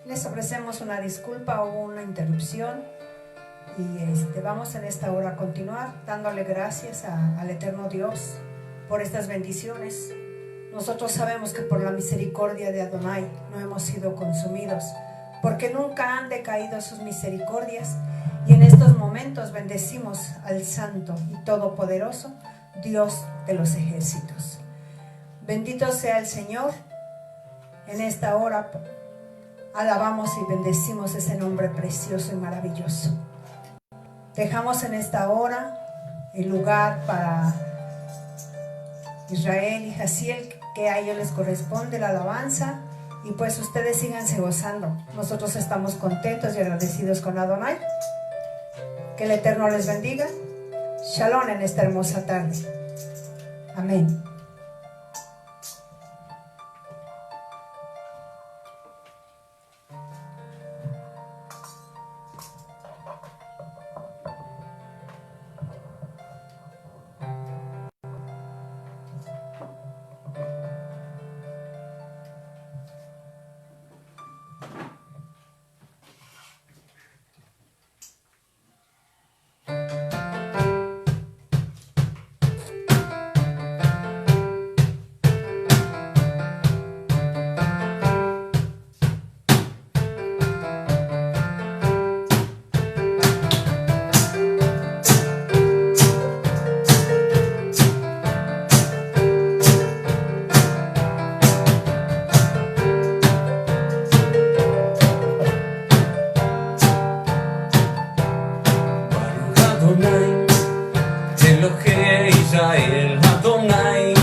Les ofrecemos una disculpa o una interrupción y vamos en esta hora a continuar dándole gracias al eterno Dios por estas bendiciones. Nosotros sabemos que por la misericordia de Adonai no hemos sido consumidos, porque nunca han decaído sus misericordias, y en estos momentos bendecimos al Santo y Todopoderoso Dios de los ejércitos. Bendito sea el Señor. En esta hora alabamos y bendecimos ese nombre precioso y maravilloso. Dejamos en esta hora el lugar para Israel y Jaciel, que a ellos les corresponde la alabanza, y pues ustedes síganse gozando. Nosotros estamos contentos y agradecidos con Adonai. Que el Eterno les bendiga. Shalom en esta hermosa tarde. Amén.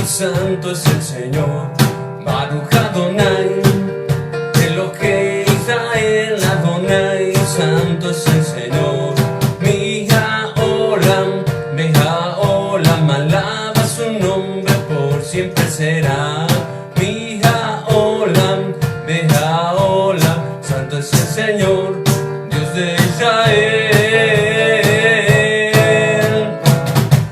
Santo es el Señor, Baruch Adonai, Elohei Israel, Adonai, Santo es el Señor. Mi Haolam, Behaolam, alaba su nombre, por siempre será. Mi Haolam, Behaolam, Santo es el Señor, Dios de Israel.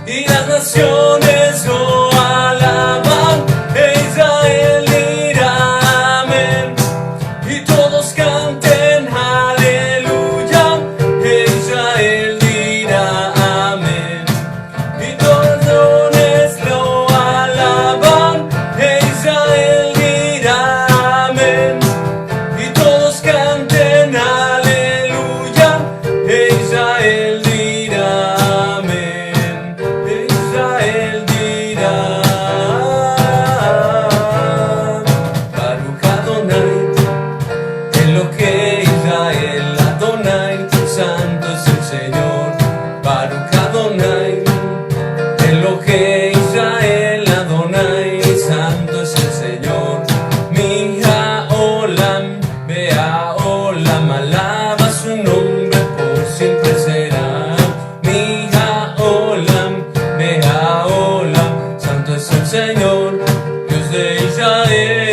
Y las naciones lo alaban, Israel dirá amén, y todos canten aleluya, Israel dirá amén, y todas las naciones lo alaban, Israel dirá amén, y todos canten aleluya, Israel dirá amén, Israel dirá. Baruch Adonai, Elohei Israel, Adonai, Santo es el Señor. Baruch Adonai, Elohei Israel, Adonai, Santo es el Señor. Mi Haolam, Behaolam, alaba su nombre, por siempre será. Mi Haolam, Behaolam, Santo es el Señor, Dios de Israel.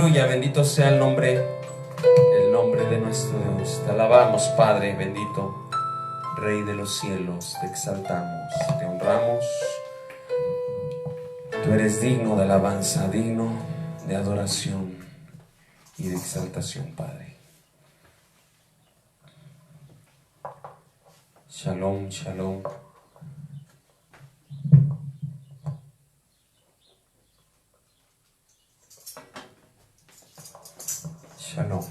Aleluya, bendito sea el nombre de nuestro Dios. Te alabamos, Padre bendito, Rey de los cielos, te exaltamos, te honramos. Tú eres digno de alabanza, digno de adoración y de exaltación, Padre. Shalom, shalom. Shalom.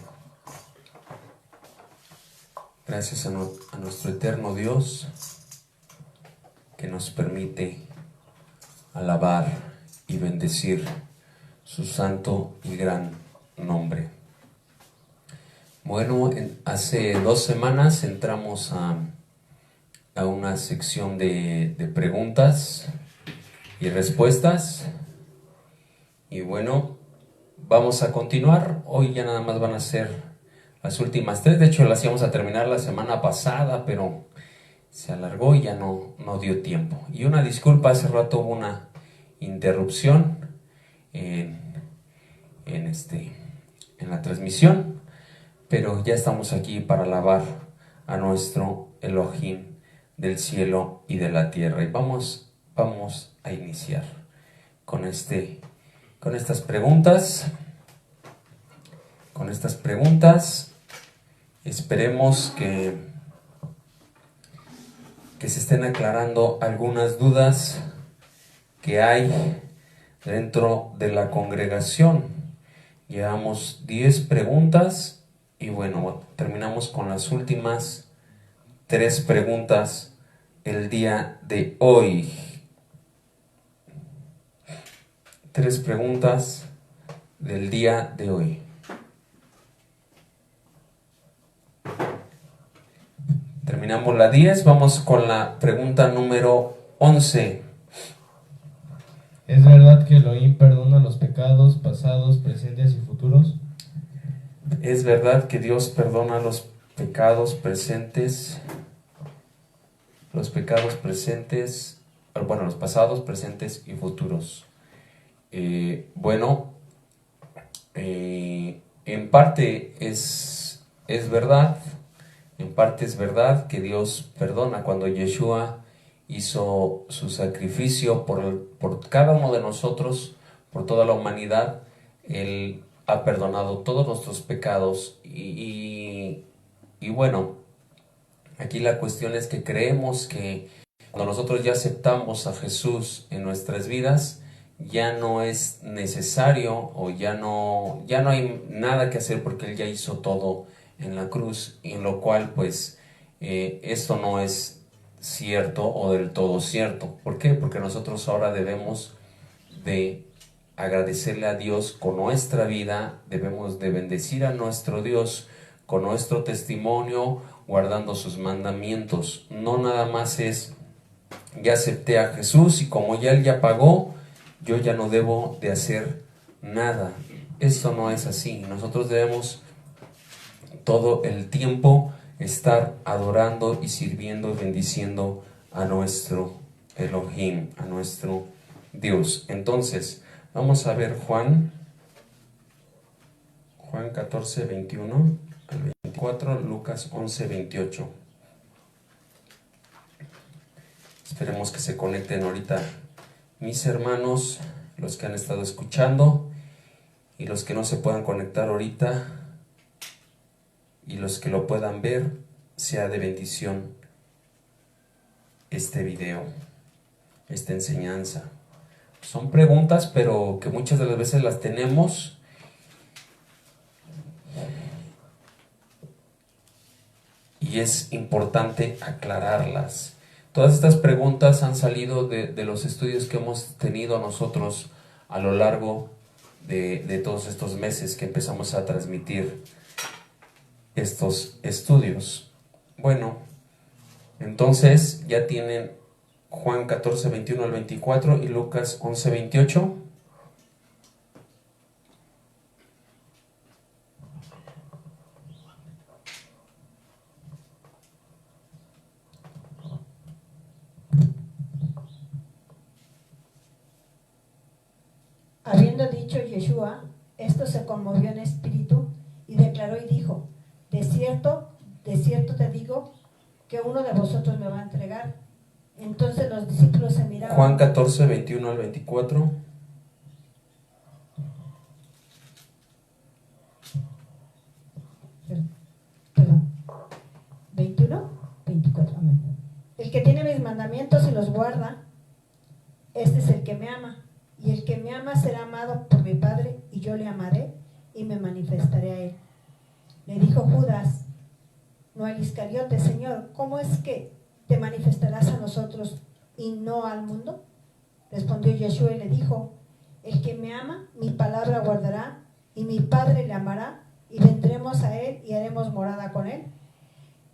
Gracias a nuestro eterno Dios que nos permite alabar y bendecir su santo y gran nombre. Bueno, hace 2 semanas entramos a una sección de preguntas y respuestas. Y bueno, vamos a continuar. Hoy ya nada más van a ser las últimas 3. De hecho, las íbamos a terminar la semana pasada, pero se alargó y ya no dio tiempo. Y una disculpa, hace rato hubo una interrupción en la transmisión, pero ya estamos aquí para alabar a nuestro Elohim del cielo y de la tierra. Y vamos a iniciar con estas preguntas. Con estas preguntas esperemos que se estén aclarando algunas dudas que hay dentro de la congregación. Llevamos 10 preguntas y bueno, terminamos con las últimas 3 preguntas el día de hoy. 3 preguntas del día de hoy. Terminamos la 10, vamos con la pregunta número 11. ¿Es verdad que Elohim perdona los pecados pasados, presentes y futuros? ¿Es verdad que Dios perdona los pecados presentes? Los pasados, presentes y futuros. En parte es verdad. En parte es verdad que Dios perdona. Cuando Yeshua hizo su sacrificio por cada uno de nosotros, por toda la humanidad, Él ha perdonado todos nuestros pecados. Y bueno, aquí la cuestión es que creemos que cuando nosotros ya aceptamos a Jesús en nuestras vidas, ya no es necesario o ya no hay nada que hacer porque Él ya hizo todo en la cruz, en lo cual pues esto no es cierto o del todo cierto. ¿Por qué? Porque nosotros ahora debemos de agradecerle a Dios con nuestra vida, debemos de bendecir a nuestro Dios con nuestro testimonio, guardando sus mandamientos. No nada más es, ya acepté a Jesús y como ya Él ya pagó, yo ya no debo de hacer nada. Esto no es así. Nosotros debemos todo el tiempo estar adorando y sirviendo y bendiciendo a nuestro Elohim, a nuestro Dios. Entonces, vamos a ver Juan 14, 21 al 24, Lucas 11, 28. Esperemos que se conecten ahorita mis hermanos, los que han estado escuchando y los que no se puedan conectar ahorita y los que lo puedan ver, sea de bendición este video, esta enseñanza. Son preguntas, pero que muchas de las veces las tenemos y es importante aclararlas. Todas estas preguntas han salido de los estudios que hemos tenido nosotros a lo largo de todos estos meses que empezamos a transmitir estos estudios. Bueno, entonces ya tienen Juan 14, 21 al 24 y Lucas 11, 28. Habiendo dicho Yeshua, Esto se conmovió en espíritu y declaró y dijo: de cierto te digo que uno de vosotros me va a entregar. Entonces los discípulos se miraban. Juan 14, 21 al 24. Perdón. 21, 24. Amén. El que tiene mis mandamientos y los guarda, este es el que me ama. Y el que me ama será amado por mi Padre, y yo le amaré y me manifestaré a él. Le dijo Judas, no el Iscariote: Señor, ¿cómo es que te manifestarás a nosotros y no al mundo? Respondió Yeshua y le dijo: el que me ama, mi palabra guardará, y mi Padre le amará, y vendremos a él y haremos morada con él.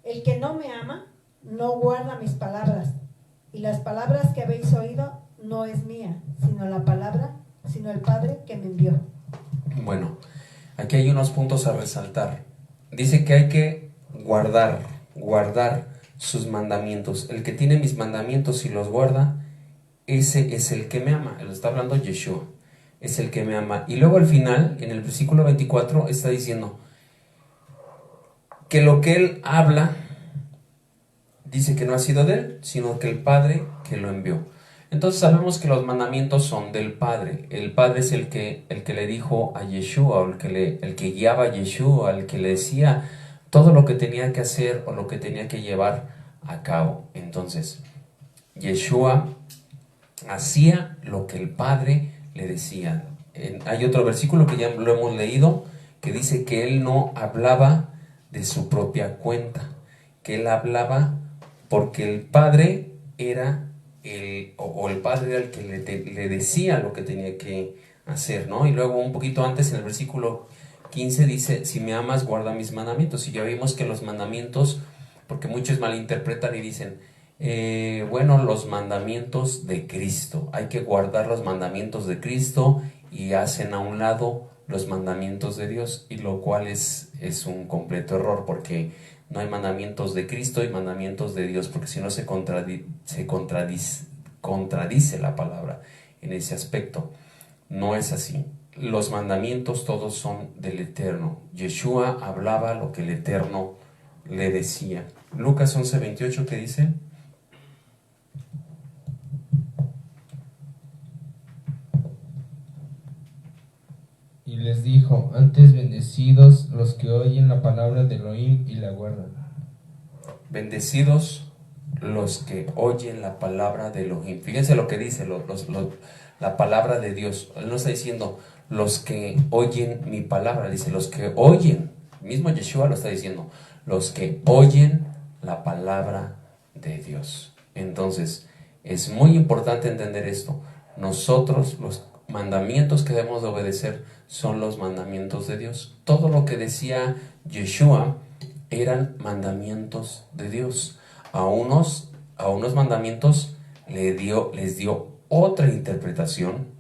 El que no me ama, no guarda mis palabras, y las palabras que habéis oído no es mía, sino el Padre que me envió. Bueno, aquí hay unos puntos a resaltar. Dice que hay que guardar sus mandamientos. El que tiene mis mandamientos y los guarda, ese es el que me ama. Lo está hablando Yeshua, es el que me ama. Y luego al final, en el versículo 24, está diciendo que lo que él habla, dice que no ha sido de él, sino que el Padre que lo envió. Entonces sabemos que los mandamientos son del Padre. El Padre es el que le dijo a Yeshua, o el que guiaba a Yeshua, el que le decía todo lo que tenía que hacer o lo que tenía que llevar a cabo. Entonces, Yeshua hacía lo que el Padre le decía. Hay otro versículo que ya lo hemos leído, que dice que él no hablaba de su propia cuenta, que él hablaba porque el Padre era el Padre era el que le decía lo que tenía que hacer, ¿no? Y luego un poquito antes, en el versículo 15, dice: si me amas, guarda mis mandamientos. Y ya vimos que los mandamientos, porque muchos malinterpretan y dicen, bueno, los mandamientos de Cristo, hay que guardar los mandamientos de Cristo, y hacen a un lado los mandamientos de Dios, y lo cual es un completo error, porque no hay mandamientos de Cristo y mandamientos de Dios, porque si no se contradice la palabra en ese aspecto. No es así. Los mandamientos todos son del Eterno. Yeshua hablaba lo que el Eterno le decía. Lucas 11:28, ¿qué dice? Y les dijo: antes bendecidos los que oyen la palabra de Elohim y la guardan. Bendecidos los que oyen la palabra de Elohim. Fíjense lo que dice la palabra de Dios. Él no está diciendo los que oyen mi palabra, dice los que oyen. Mismo Yeshua lo está diciendo, los que oyen la palabra de Dios. Entonces, es muy importante entender esto. Nosotros, los mandamientos que debemos de obedecer son los mandamientos de Dios. Todo lo que decía Yeshua eran mandamientos de Dios. A unos mandamientos les dio otra interpretación,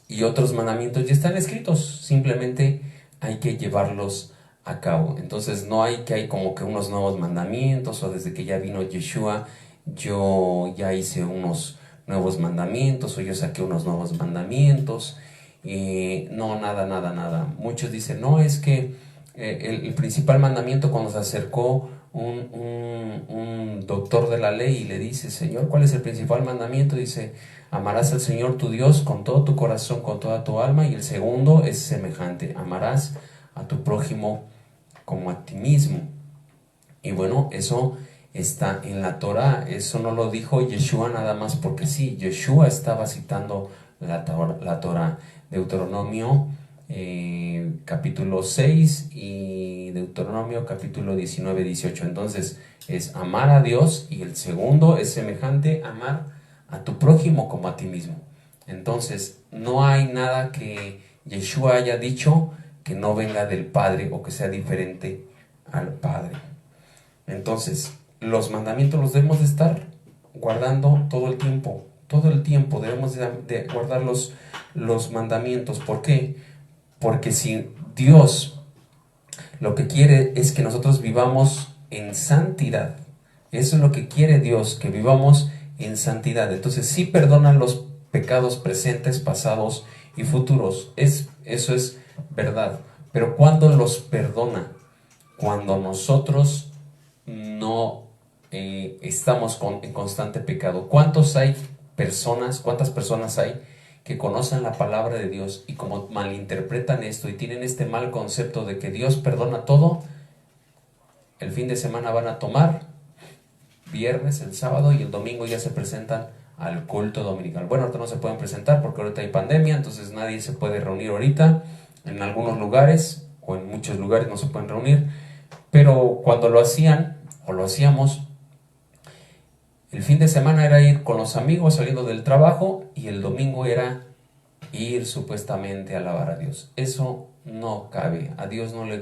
y otros mandamientos ya están escritos, simplemente hay que llevarlos a cabo. Entonces no hay como que unos nuevos mandamientos, o desde que ya vino Yeshua yo ya hice unos nuevos mandamientos, o yo saqué unos nuevos mandamientos. No, nada. Muchos dicen, no, es que el principal mandamiento, cuando se acercó un doctor de la ley y le dice: Señor, ¿cuál es el principal mandamiento? Dice: amarás al Señor tu Dios con todo tu corazón, con toda tu alma. Y el segundo es semejante: amarás a tu prójimo como a ti mismo. Y bueno, eso está en la Torah. Eso no lo dijo Yeshua nada más porque sí. Yeshua estaba citando la Torah. Deuteronomio capítulo 6 y Deuteronomio capítulo 19, 18. Entonces es amar a Dios, y el segundo es semejante: amar a tu prójimo como a ti mismo. Entonces no hay nada que Yeshua haya dicho que no venga del Padre o que sea diferente al Padre. Entonces los mandamientos los debemos de estar guardando todo el tiempo. Debemos de guardar los mandamientos. ¿Por qué? Porque si Dios lo que quiere es que nosotros vivamos en santidad. Eso es lo que quiere Dios, que vivamos en santidad. Entonces sí perdonan los pecados presentes, pasados y futuros. Es eso es verdad. Pero ¿cuándo los perdona? Cuando nosotros no estamos en constante pecado. ¿Cuántas personas hay que conocen la palabra de Dios y como malinterpretan esto y tienen este mal concepto de que Dios perdona todo? El fin de semana van a tomar, viernes, el sábado y el domingo ya se presentan al culto dominical. Bueno, ahorita no se pueden presentar porque ahorita hay pandemia, entonces nadie se puede reunir ahorita. En algunos lugares o en muchos lugares no se pueden reunir, pero cuando lo hacían o lo hacíamos, el fin de semana era ir con los amigos saliendo del trabajo y el domingo era ir supuestamente a alabar a Dios. Eso no cabe, a Dios no le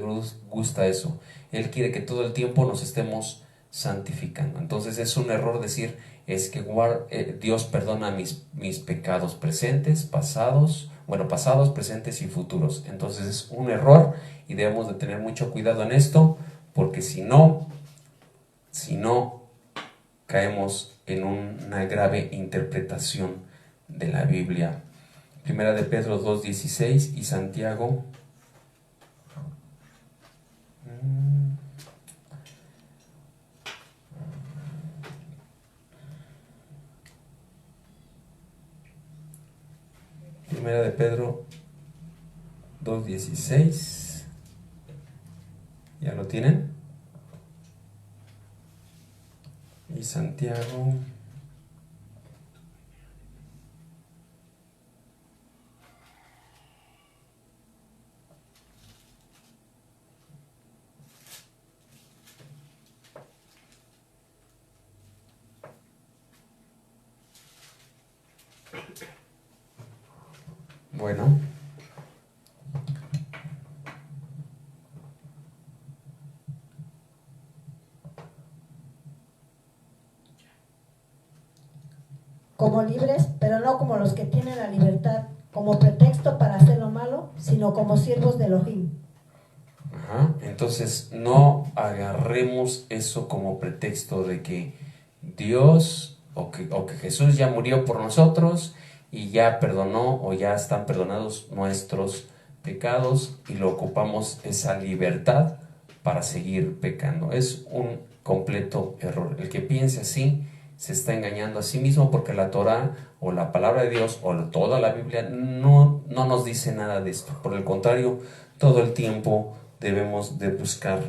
gusta eso. Él quiere que todo el tiempo nos estemos santificando. Entonces es un error decir, es que Dios perdona mis pecados presentes, pasados, presentes y futuros. Entonces es un error y debemos de tener mucho cuidado en esto, porque si no, caemos en una grave interpretación de la Biblia. Primera de Pedro 2:16 y Santiago Primera de Pedro 2:16. ¿Ya lo tienen? Y Santiago bueno, como libres, pero no como los que tienen la libertad como pretexto para hacer lo malo, sino como siervos de Elohim. Entonces no agarremos eso como pretexto de que Dios o que Jesús ya murió por nosotros y ya perdonó o ya están perdonados nuestros pecados y lo ocupamos esa libertad para seguir pecando. Es un completo error. El que piense así se está engañando a sí mismo, porque la Torá o la palabra de Dios o toda la Biblia no nos dice nada de esto. Por el contrario, todo el tiempo debemos de buscar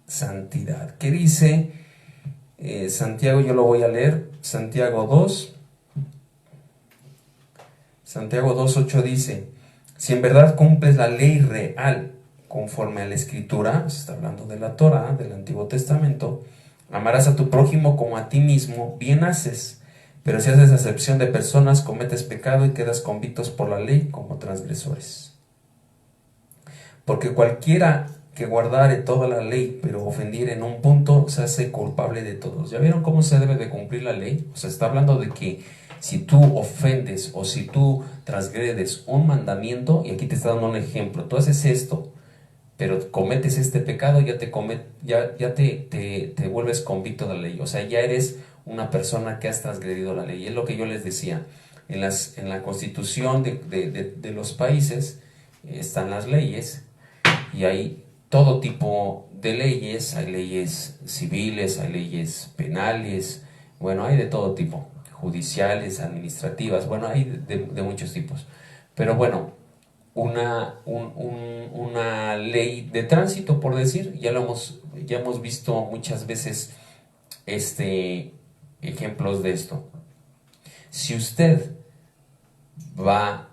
santidad. ¿Qué dice Santiago? Yo lo voy a leer. Santiago 2:8 dice: si en verdad cumples la ley real conforme a la Escritura, se está hablando de la Torá, del Antiguo Testamento, amarás a tu prójimo como a ti mismo, bien haces. Pero si haces acepción de personas, cometes pecado y quedas convictos por la ley como transgresores. Porque cualquiera que guardare toda la ley, pero ofendiere en un punto, se hace culpable de todos. ¿Ya vieron cómo se debe de cumplir la ley? O sea, está hablando de que si tú ofendes o si tú transgredes un mandamiento, y aquí te está dando un ejemplo, tú haces esto, pero cometes este pecado, ya te vuelves convicto de la ley. O sea, ya eres una persona que has transgredido la ley. Y es lo que yo les decía. En la constitución de los países están las leyes, y hay todo tipo de leyes. Hay leyes civiles, hay leyes penales, bueno, hay de todo tipo, judiciales, administrativas, bueno, hay de muchos tipos. Pero bueno, una ley de tránsito, por decir, ya hemos visto muchas veces ejemplos de esto. Si usted va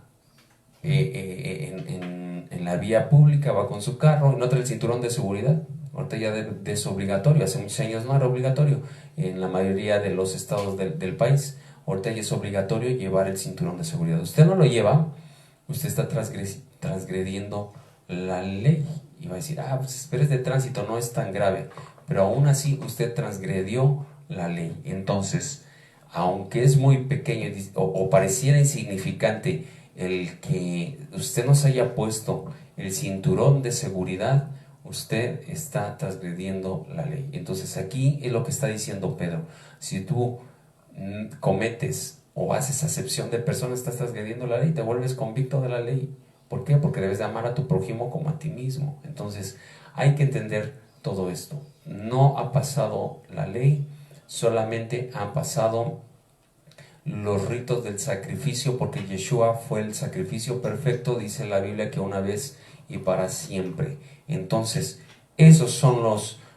en la vía pública, va con su carro y no trae el cinturón de seguridad, ahorita ya es obligatorio, hace muchos años no era obligatorio, en la mayoría de los estados del país, ahorita ya es obligatorio llevar el cinturón de seguridad. Usted no lo lleva, usted está transgrediendo la ley. Y va a decir, pues pero es de tránsito, no es tan grave. Pero aún así usted transgredió la ley. Entonces, aunque es muy pequeño o pareciera insignificante el que usted no se haya puesto el cinturón de seguridad, usted está transgrediendo la ley. Entonces aquí es lo que está diciendo Pedro. Si tú cometes o haces acepción de personas, estás transgrediendo la ley, te vuelves convicto de la ley. ¿Por qué? Porque debes de amar a tu prójimo como a ti mismo. Entonces hay que entender todo esto. No ha pasado la ley, solamente han pasado los ritos del sacrificio, porque Yeshua fue el sacrificio perfecto, dice la Biblia que una vez y para siempre. Entonces, esos son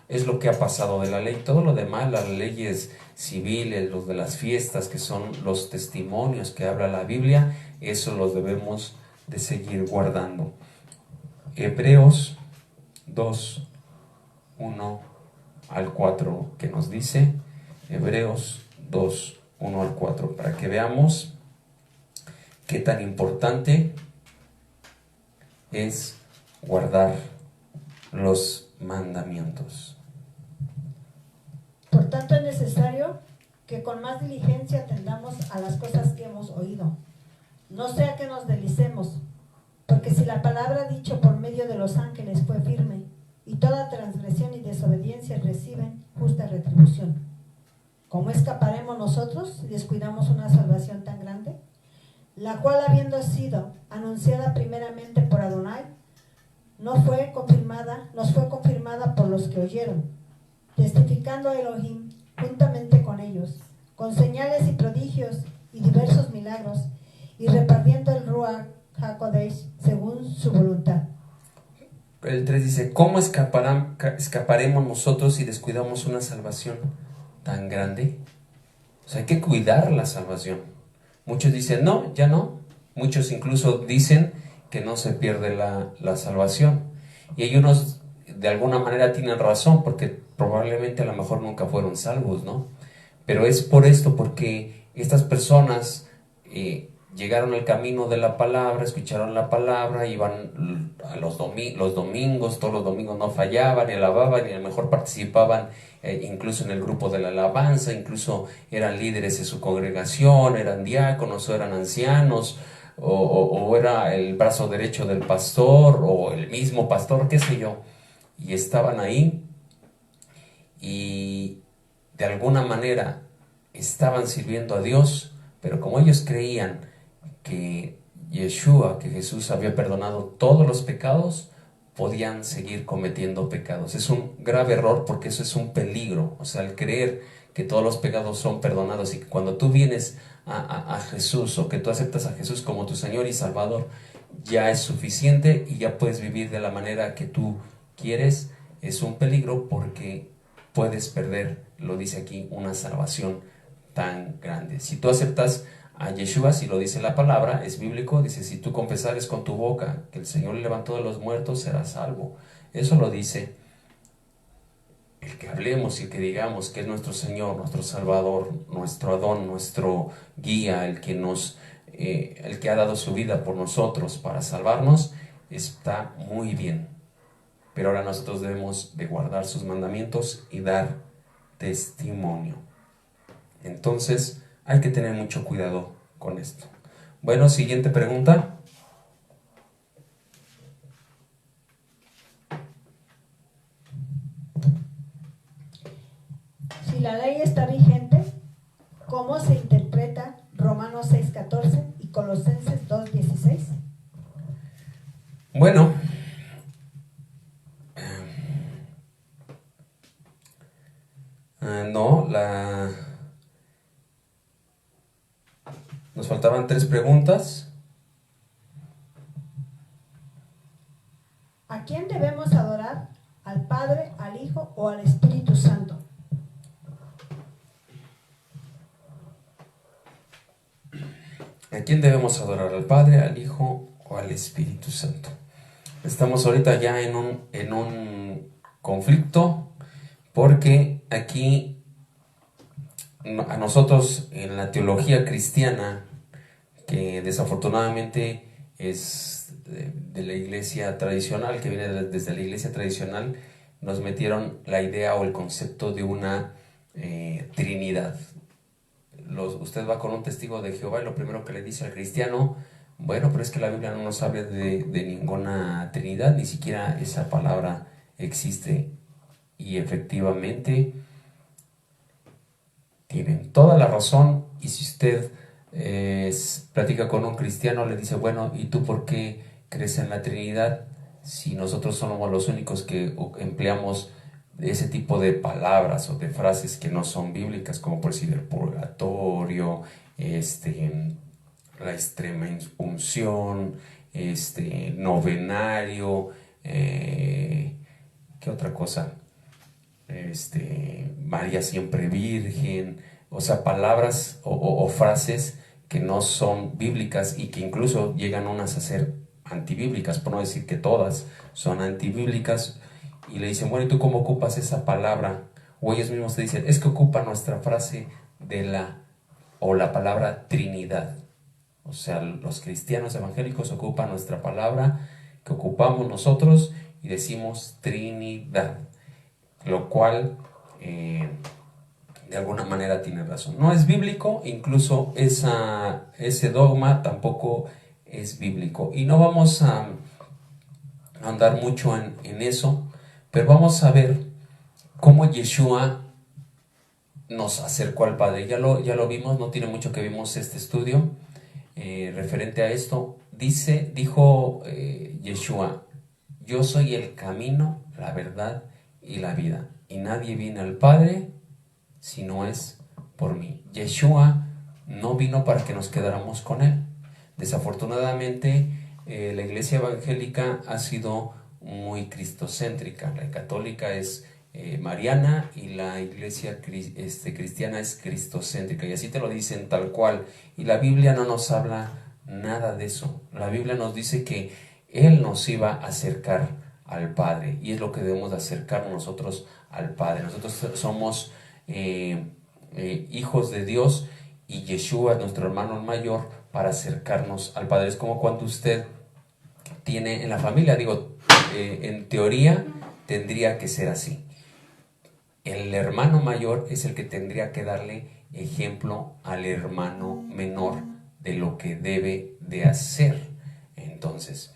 es lo que ha pasado de la ley. Todo lo demás, las leyes civiles, los de las fiestas, que son los testimonios que habla la Biblia, eso los debemos de seguir guardando. Hebreos 2, 1 al 4, que nos dice, Hebreos 2, 1 al 4, para que veamos qué tan importante es guardar los mandamientos. Por tanto, es necesario que con más diligencia atendamos a las cosas que hemos oído, no sea que nos deslicemos, porque si la palabra dicha por medio de los ángeles fue firme, y toda transgresión y desobediencia reciben justa retribución, ¿cómo escaparemos nosotros si descuidamos una salvación tan grande? La cual, habiendo sido anunciada primeramente por Adonai, nos fue confirmada por los que oyeron, testificando a Elohim juntamente con ellos, con señales y prodigios y diversos milagros, y repartiendo el Ruach HaKodesh según su voluntad. El 3 dice, ¿cómo escaparemos nosotros si descuidamos una salvación tan grande? O sea, hay que cuidar la salvación. Muchos dicen, no, ya no. Muchos incluso dicen que no se pierde la salvación. Y hay unos, de alguna manera, tienen razón, porque probablemente a lo mejor nunca fueron salvos, ¿no? Pero es por esto, porque estas personas llegaron al camino de la palabra, escucharon la palabra, iban a los domingos, todos los domingos no fallaban, y alababan, y a lo mejor participaban incluso en el grupo de la alabanza, incluso eran líderes de su congregación, eran diáconos o eran ancianos, o era el brazo derecho del pastor, o el mismo pastor, qué sé yo, y estaban ahí, y de alguna manera estaban sirviendo a Dios, pero como ellos creían que Yeshua, que Jesús había perdonado todos los pecados, podían seguir cometiendo pecados. Es un grave error, porque eso es un peligro. O sea, el creer que todos los pecados son perdonados y que cuando tú vienes a Jesús, o que tú aceptas a Jesús como tu Señor y Salvador, ya es suficiente y ya puedes vivir de la manera que tú quieres, es un peligro, porque puedes perder, lo dice aquí, una salvación tan grande. Si tú aceptas a Yeshua, si lo dice la palabra, es bíblico, dice, si tú confesares con tu boca que el Señor le levantó de los muertos, serás salvo. Eso lo dice el que hablemos y el que digamos que es nuestro Señor, nuestro Salvador, nuestro Adón, nuestro guía, el que ha dado su vida por nosotros para salvarnos, está muy bien. Pero ahora nosotros debemos de guardar sus mandamientos y dar testimonio. Entonces hay que tener mucho cuidado con esto. Bueno, siguiente pregunta. Si la ley está vigente, ¿cómo se interpreta Romanos 6:14 y Colosenses 2:16? Bueno, no, nos faltaban 3 preguntas. ¿A quién debemos adorar? ¿Al Padre, al Hijo o al Espíritu Santo? ¿A quién debemos adorar? ¿Al Padre, al Hijo o al Espíritu Santo? Estamos ahorita ya en un conflicto, porque aquí a nosotros en la teología cristiana, que desafortunadamente es de la iglesia tradicional, que viene desde la iglesia tradicional, nos metieron la idea o el concepto de una Trinidad. Usted va con un testigo de Jehová y lo primero que le dice al cristiano, bueno, pero es que la Biblia no nos habla de ninguna Trinidad, ni siquiera esa palabra existe. Y efectivamente tienen toda la razón. Y si usted platica con un cristiano, le dice, bueno, ¿y tú por qué crees en la Trinidad si nosotros somos los únicos que empleamos ese tipo de palabras o de frases que no son bíblicas, como por decir el purgatorio, la extrema unción, novenario, ¿qué otra cosa? María siempre virgen, o sea, palabras o frases que no son bíblicas y que incluso llegan unas a ser antibíblicas, por no decir que todas son antibíblicas, y le dicen, bueno, ¿y tú cómo ocupas esa palabra? O ellos mismos te dicen, es que ocupa nuestra frase la palabra Trinidad. O sea, los cristianos evangélicos ocupan nuestra palabra que ocupamos nosotros y decimos Trinidad, lo cual de alguna manera tiene razón. No es bíblico, incluso ese dogma tampoco es bíblico. Y no vamos a andar mucho en eso, pero vamos a ver cómo Yeshua nos acercó al Padre. Ya lo vimos, no tiene mucho que vimos este estudio referente a esto. Dijo Yeshua, yo soy el camino, la verdad y la vida, y nadie viene al Padre si no es por mí. Yeshua no vino para que nos quedáramos con él. Desafortunadamente, la iglesia evangélica ha sido muy cristocéntrica. La católica es mariana y la iglesia cristiana es cristocéntrica, y así te lo dicen tal cual. Y la Biblia no nos habla nada de eso. La Biblia nos dice que Él nos iba a acercar al Padre, y es lo que debemos de acercarnos nosotros al Padre. Nosotros somos hijos de Dios, y Yeshua es nuestro hermano mayor para acercarnos al Padre. Es como cuando usted tiene en la familia, en teoría tendría que ser así. El hermano mayor es el que tendría que darle ejemplo al hermano menor de lo que debe de hacer. Entonces,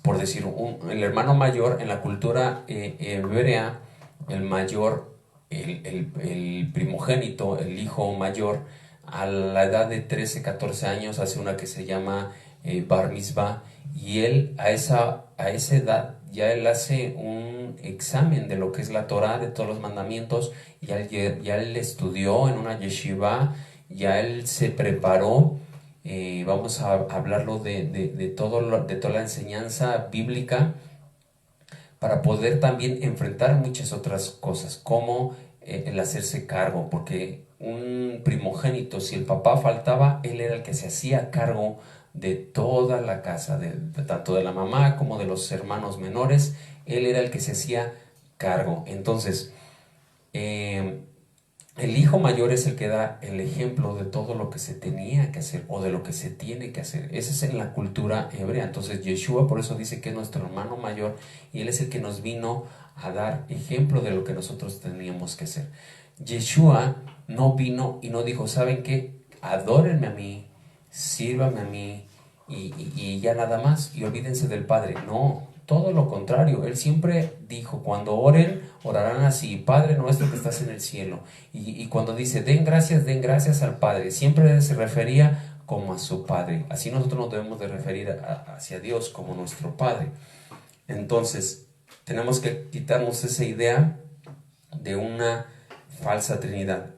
por decir, el hermano mayor en la cultura hebrea, el mayor, el primogénito, el hijo mayor, a la edad de 13, 14 años hace una que se llama Bar Mitzvah, y él a esa edad ya él hace un examen de lo que es la Torah, de todos los mandamientos. Ya él estudió en una yeshiva, ya él se preparó. Vamos a hablarlo de toda la enseñanza bíblica, para poder también enfrentar muchas otras cosas, como el hacerse cargo, porque un primogénito, si el papá faltaba, él era el que se hacía cargo de toda la casa, tanto de la mamá como de los hermanos menores. Él era el que se hacía cargo. Entonces, el hijo mayor es el que da el ejemplo de todo lo que se tenía que hacer o de lo que se tiene que hacer. Esa es en la cultura hebrea. Entonces Yeshua por eso dice que es nuestro hermano mayor, y él es el que nos vino a dar ejemplo de lo que nosotros teníamos que hacer. Yeshua no vino y no dijo, ¿saben qué? Adórenme a mí, sírvanme a mí y ya nada más, y olvídense del Padre. No, todo lo contrario. Él siempre dijo, cuando oren, orarán así: Padre nuestro que estás en el cielo. Y cuando dice den gracias al Padre, siempre se refería como a su Padre. Así nosotros nos debemos de referir hacia Dios como nuestro Padre. Entonces tenemos que quitarnos esa idea de una falsa Trinidad.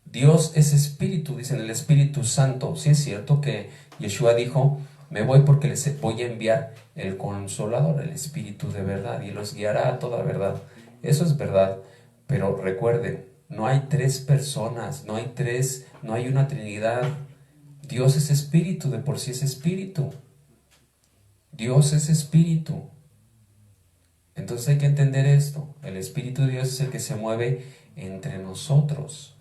Dios es espíritu, dicen el Espíritu Santo. Sí es cierto que Yeshua dijo, me voy porque les voy a enviar el Consolador, el Espíritu de verdad, y los guiará a toda verdad. Eso es verdad, pero recuerden, no hay tres personas, no hay una Trinidad. Dios es espíritu, de por sí es espíritu. Dios es espíritu. Entonces hay que entender esto. El Espíritu de Dios es el que se mueve entre nosotros.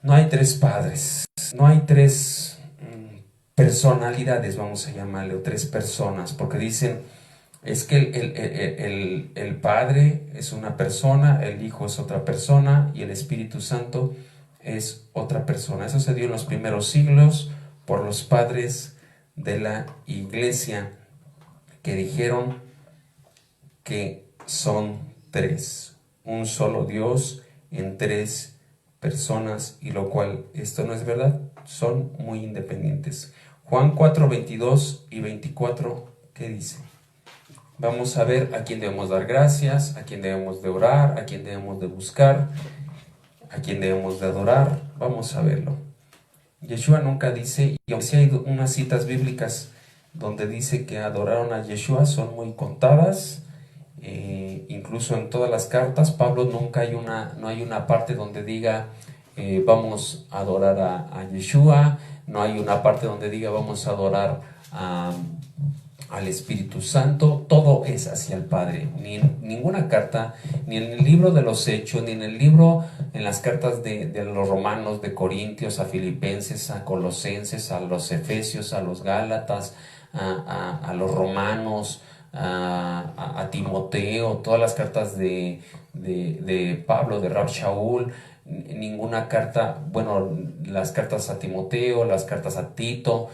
No hay tres padres, no hay tres personalidades, vamos a llamarle, o tres personas, porque dicen, es que el Padre es una persona, el Hijo es otra persona y el Espíritu Santo es otra persona. Eso se dio en los primeros siglos por los padres de la iglesia, que dijeron que son tres, un solo Dios en tres personas, y lo cual esto no es verdad, son muy independientes. Juan 4, 22 y 24, ¿qué dice? Vamos a ver a quién debemos dar gracias, a quién debemos de orar, a quién debemos de buscar, a quién debemos de adorar. Vamos a verlo. Yeshua nunca dice, y aunque sí hay unas citas bíblicas donde dice que adoraron a Yeshua, son muy contadas. Incluso en todas las cartas, Pablo no hay una parte donde diga vamos a adorar a Yeshua, no hay una parte donde diga vamos a adorar al Espíritu Santo. Todo es hacia el Padre. Ni en ninguna carta, ni en el libro de los Hechos, ni en las cartas de los Romanos, de Corintios, a Filipenses, a Colosenses, a los Efesios, a los Gálatas, a los Romanos, a Timoteo, todas las cartas de Pablo, de Rab Shaul, ninguna carta, bueno, las cartas a Timoteo, las cartas a Tito,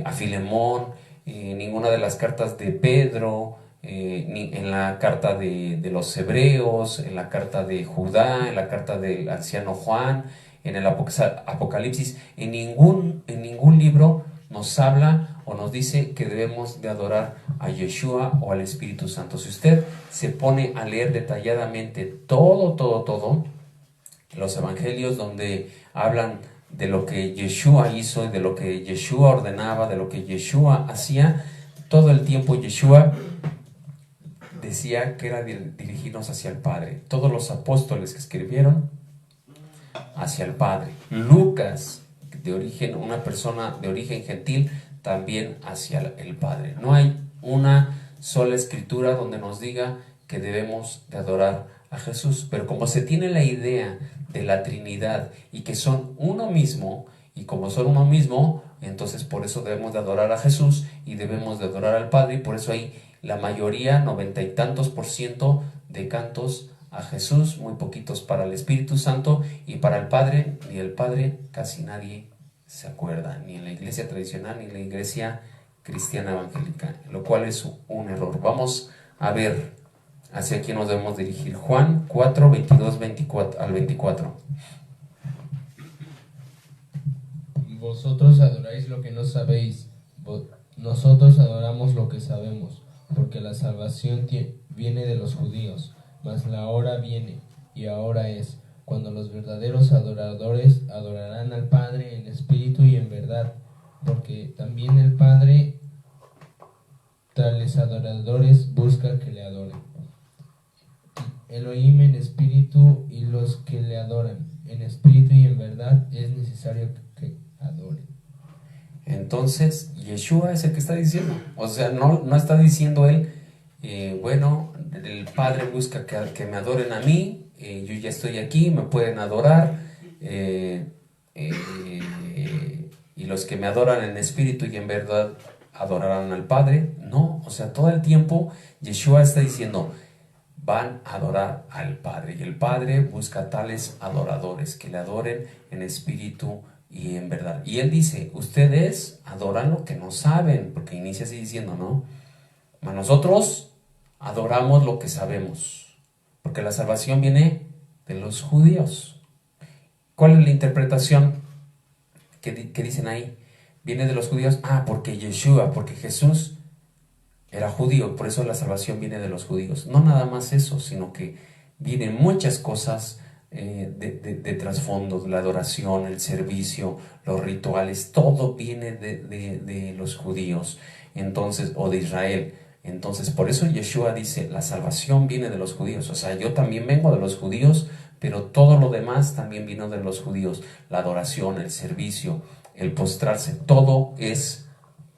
a Filemón, ninguna de las cartas de Pedro, ni en la carta de los Hebreos, en la carta de Judá, en la carta del anciano Juan, en el Apocalipsis, en ningún libro nos habla o nos dice que debemos de adorar a Yeshua o al Espíritu Santo. Si usted se pone a leer detalladamente todo los evangelios donde hablan de lo que Yeshua hizo y de lo que Yeshua ordenaba, de lo que Yeshua hacía, todo el tiempo Yeshua decía que era dirigirnos hacia el Padre. Todos los apóstoles que escribieron hacia el Padre. Lucas, una persona de origen gentil, también hacia el Padre. No hay una sola escritura donde nos diga que debemos de adorar a Jesús, pero como se tiene la idea de la Trinidad y que son uno mismo, y como son uno mismo, entonces por eso debemos de adorar a Jesús y debemos de adorar al Padre, y por eso hay la mayoría, 90 y tantos % de cantos a Jesús, muy poquitos para el Espíritu Santo, y para el Padre, ni el Padre casi nadie se acuerda, ni en la iglesia tradicional ni en la iglesia cristiana evangélica, lo cual es un error. Vamos a ver hacia quién nos debemos dirigir. Juan 4, 22 al 24. Vosotros adoráis lo que no sabéis, nosotros adoramos lo que sabemos, porque la salvación viene de los judíos, mas la hora viene, y ahora es, cuando los verdaderos adoradores adorarán al Padre en espíritu y en verdad, porque también el Padre tales adoradores busca que le adoren. Elohim en espíritu, y los que le adoran en espíritu y en verdad es necesario que adoren. Entonces Yeshua es el que está diciendo, o sea, no está diciendo él bueno, el Padre busca que me adoren a mí, yo ya estoy aquí, me pueden adorar, y los que me adoran en espíritu y en verdad adorarán al Padre. No, o sea, todo el tiempo Yeshua está diciendo van a adorar al Padre, y el Padre busca tales adoradores que le adoren en espíritu y en verdad. Y él dice, ustedes adoran lo que no saben, porque inicia así diciendo, ¿no? Mas nosotros adoramos lo que sabemos, porque la salvación viene de los judíos. ¿Cuál es la interpretación que dicen ahí? Viene de los judíos, porque Yeshua, porque Jesús era judío, por eso la salvación viene de los judíos. No nada más eso, sino que vienen muchas cosas de trasfondo, la adoración, el servicio, los rituales, todo viene de los judíos, entonces, o de Israel. Entonces, por eso Yeshua dice, la salvación viene de los judíos. O sea, yo también vengo de los judíos, pero todo lo demás también vino de los judíos. La adoración, el servicio, el postrarse, todo es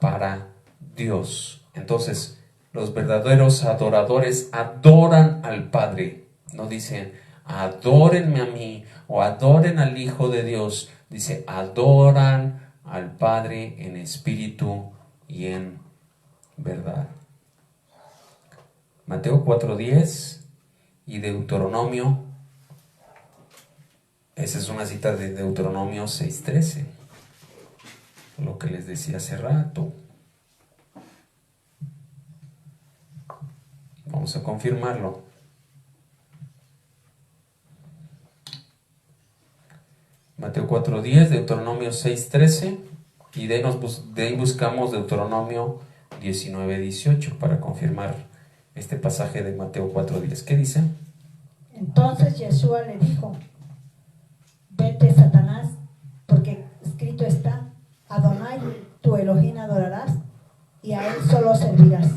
para Dios. Entonces, los verdaderos adoradores adoran al Padre. No dicen, adórenme a mí o adoren al Hijo de Dios. Dice, adoran al Padre en espíritu y en verdad. Mateo 4:10 y Deuteronomio, esa es una cita de Deuteronomio 6:13, lo que les decía hace rato. Vamos a confirmarlo. Mateo 4:10, Deuteronomio 6:13. Y de ahí buscamos Deuteronomio 19:18 para confirmar este pasaje de Mateo 4:10. ¿Qué dice? Entonces Yeshua le dijo: vete, Satanás, porque escrito está: Adonai, tu Elohim, adorarás, y a él solo servirás.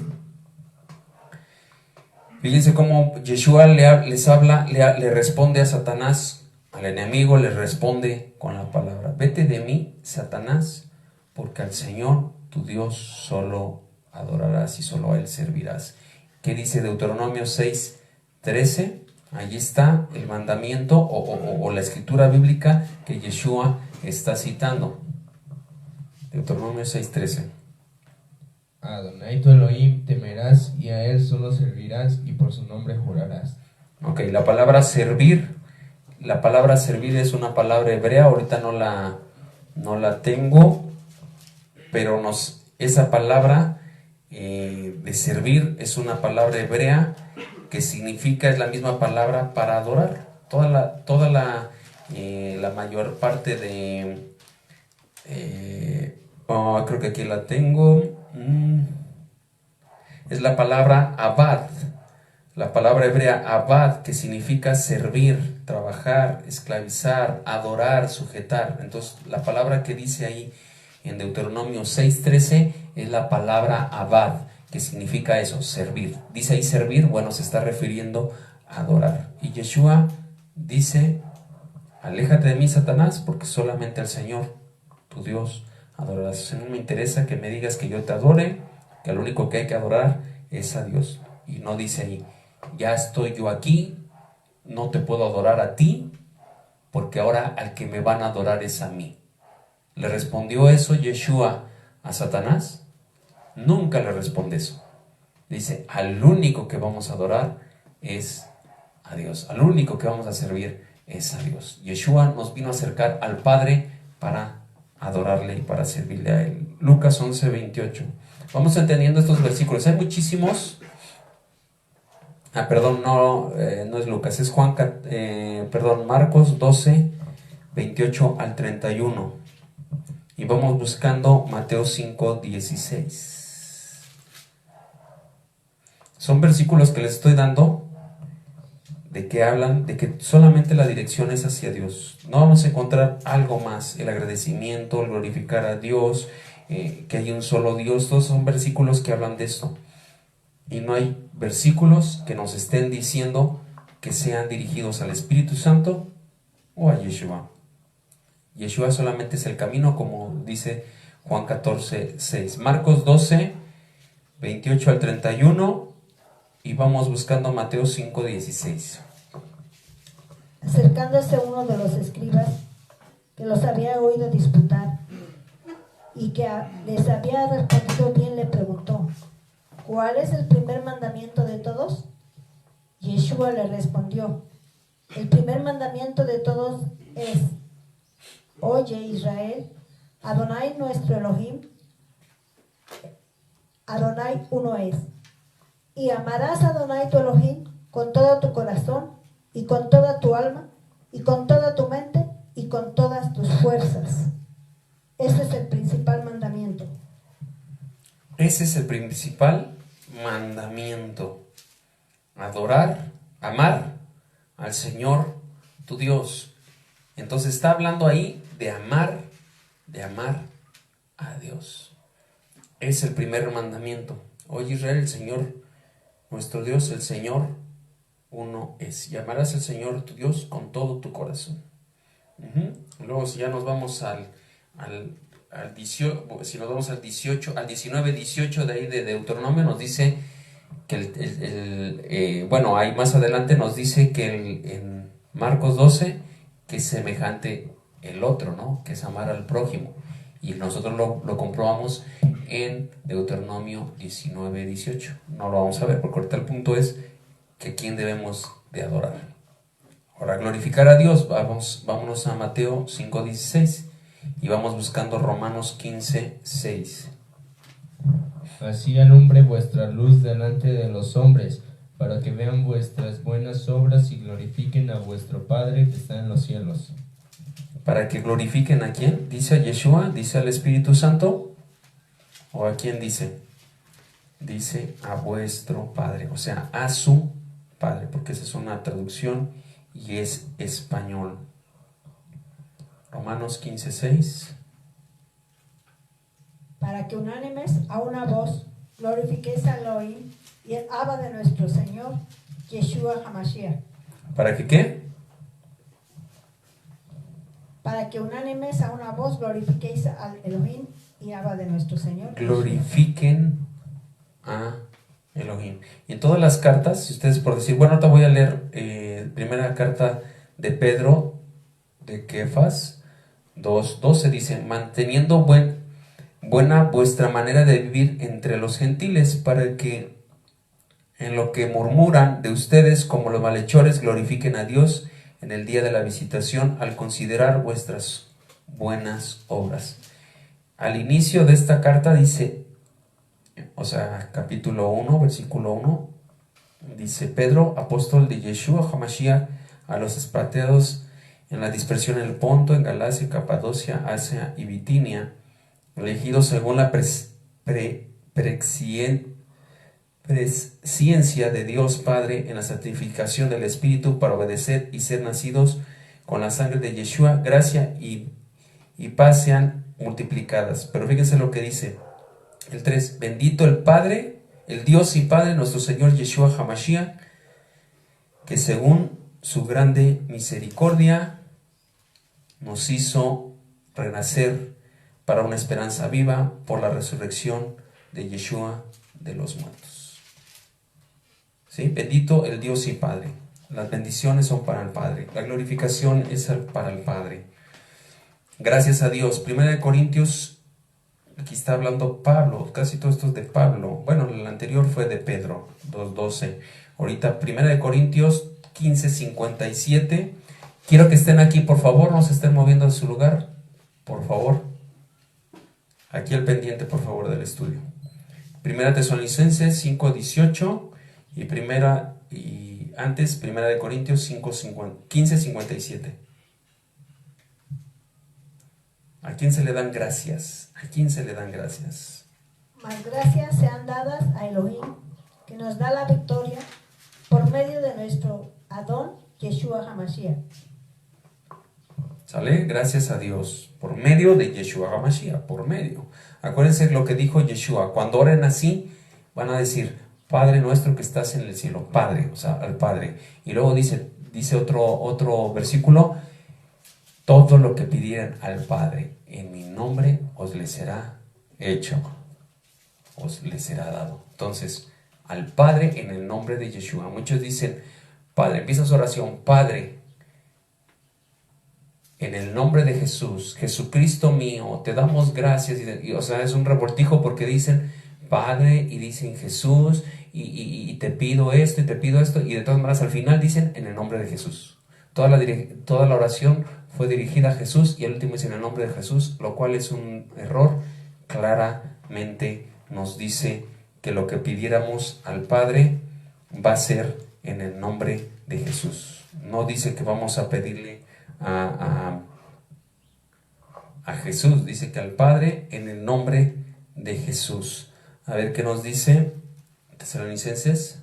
Fíjense cómo Yeshua le responde a Satanás, al enemigo, le responde con la palabra: vete de mí, Satanás, porque al Señor tu Dios solo adorarás y solo a él servirás. ¿Qué dice Deuteronomio 6:13? Allí está el mandamiento o la escritura bíblica que Yeshua está citando. Deuteronomio 6:13. Adonai tu Elohim temerás y a él solo servirás y por su nombre jurarás. Ok, la palabra servir es una palabra hebrea, ahorita no la tengo, pero esa palabra de servir es una palabra hebrea que significa, es la misma palabra para adorar. Toda la mayor parte de creo que aquí la tengo, es la palabra abad, la palabra hebrea abad, que significa servir, trabajar, esclavizar, adorar, sujetar. Entonces la palabra que dice ahí en Deuteronomio 6:13 es la palabra abad, que significa eso, servir. Dice ahí servir, bueno, se está refiriendo a adorar. Y Yeshua dice: aléjate de mí, Satanás, porque solamente al Señor, tu Dios, adorarás. O sea, no me interesa que me digas que yo te adore, que lo único que hay que adorar es a Dios. Y no dice ahí: ya estoy yo aquí, no te puedo adorar a ti, porque ahora al que me van a adorar es a mí. ¿Le respondió eso Yeshua a Satanás? Nunca le responde eso. Dice: al único que vamos a adorar es a Dios, al único que vamos a servir es a Dios. Yeshua nos vino a acercar al Padre para adorarle y para servirle a él. Lucas 11:28. Vamos entendiendo estos versículos. Hay muchísimos. No es Lucas, es Marcos 12:28 al 31. Y vamos buscando Mateo 5:16. Son versículos que les estoy dando de que hablan de que solamente la dirección es hacia Dios. No vamos a encontrar algo más, el agradecimiento, el glorificar a Dios, que hay un solo Dios. Todos son versículos que hablan de esto. Y no hay versículos que nos estén diciendo que sean dirigidos al Espíritu Santo o a Yeshua. Yeshua solamente es el camino, como dice Juan 14:6. Marcos 12:28 al 31. Y vamos buscando Mateo 5:16. Acercándose uno de los escribas que los había oído disputar y que les había respondido bien, le preguntó: ¿cuál es el primer mandamiento de todos? Yeshua le respondió: el primer mandamiento de todos es: oye, Israel, Adonai nuestro Elohim, Adonai uno es. Y amarás a Adonai tu Elohim con todo tu corazón, y con toda tu alma, y con toda tu mente, y con todas tus fuerzas. Ese es el principal mandamiento. Ese es el principal mandamiento. Adorar, amar al Señor tu Dios. Entonces está hablando ahí de amar a Dios. Es el primer mandamiento. Oye, Israel, el Señor nuestro Dios, el Señor uno es. Y amarás al Señor tu Dios con todo tu corazón. Luego, si ya nos vamos al 19:18 de ahí de Deuteronomio, nos dice que ahí más adelante nos dice que en Marcos 12 que es semejante el otro, ¿no? Que es amar al prójimo. Y nosotros lo comprobamos en Deuteronomio 19:18. No lo vamos a ver porque ahorita el punto es que quién debemos de adorar. Ahora, glorificar a Dios, vámonos a Mateo 5:16 y vamos buscando Romanos 15:6. Así alumbre vuestra luz delante de los hombres, para que vean vuestras buenas obras y glorifiquen a vuestro Padre que está en los cielos. ¿Para que glorifiquen a quién? ¿Dice a Yeshua? ¿Dice al Espíritu Santo? ¿O a quién dice? Dice a vuestro Padre, o sea, a su Padre, porque esa es una traducción y es español. Romanos 15:6. Para que unánimes a una voz glorifiquéis a Elohim y el Abba de nuestro Señor, Yeshua HaMashiach. ¿Para que qué? Para que unánimes a una voz glorifiquéis al Elohim y Abba de nuestro Señor. Glorifiquen a Elohim. Y en todas las cartas, si ustedes por decir, bueno, ahorita voy a leer primera carta de Pedro, de Kefas 2:12, dice, manteniendo buena vuestra manera de vivir entre los gentiles, para que en lo que murmuran de ustedes como los malhechores glorifiquen a Dios en el día de la visitación al considerar vuestras buenas obras. Al inicio de esta carta dice, o sea, capítulo 1, versículo 1, dice, Pedro, apóstol de Yeshua HaMashiach, a los expatriados en la dispersión en el Ponto, en Galacia, Capadocia, Asia y Bitinia, elegidos según la presciencia de Dios Padre en la santificación del Espíritu para obedecer y ser nacidos con la sangre de Yeshua, gracia y paz sean multiplicadas. Pero fíjense lo que dice el 3, bendito el Padre, el Dios y Padre, nuestro Señor Yeshua HaMashiach, que según su grande misericordia nos hizo renacer para una esperanza viva por la resurrección de Yeshua de los muertos. ¿Sí? Bendito el Dios y Padre. Las bendiciones son para el Padre. La glorificación es para el Padre. Gracias a Dios. Primera de Corintios, aquí está hablando Pablo. Casi todo esto es de Pablo. Bueno, el anterior fue de Pedro, 2:12. Ahorita, Primera de Corintios 15:57. Quiero que estén aquí, por favor. No se estén moviendo de su lugar. Por favor. Aquí al pendiente, por favor, del estudio. Primera Tesalonicenses 5:18 y Primera de Corintios 15:57. ¿A quién se le dan gracias? ¿A quién se le dan gracias? Mas gracias sean dadas a Elohim, que nos da la victoria por medio de nuestro Adón Yeshua HaMashiach. ¿Sale? Gracias a Dios. Por medio de Yeshua HaMashiach. Por medio. Acuérdense lo que dijo Yeshua. Cuando oren así, van a decir, Padre nuestro que estás en el cielo. Padre, o sea, al Padre. Y luego dice otro versículo, todo lo que pidieran al Padre en mi nombre os le será hecho. Os le será dado. Entonces, al Padre en el nombre de Yeshua. Muchos dicen, Padre, empieza su oración, Padre, en el nombre de Jesús, Jesucristo mío, te damos gracias. O sea, es un revoltijo porque dicen Padre y dicen Jesús y te pido esto y te pido esto. Y de todas maneras al final dicen en el nombre de Jesús. Toda la oración fue dirigida a Jesús y el último es en el nombre de Jesús, lo cual es un error. Claramente nos dice que lo que pidiéramos al Padre va a ser en el nombre de Jesús. No dice que vamos a pedirle a Jesús, dice que al Padre en el nombre de Jesús. A ver qué nos dice Tesalonicenses.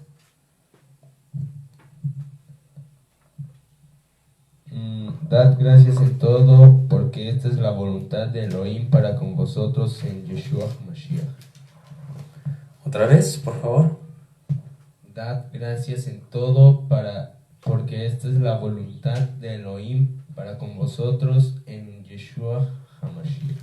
Dad gracias en todo, porque esta es la voluntad de Elohim para con vosotros en Yeshua HaMashiach. Otra vez, por favor. Dad gracias en todo, porque esta es la voluntad de Elohim para con vosotros en Yeshua HaMashiach.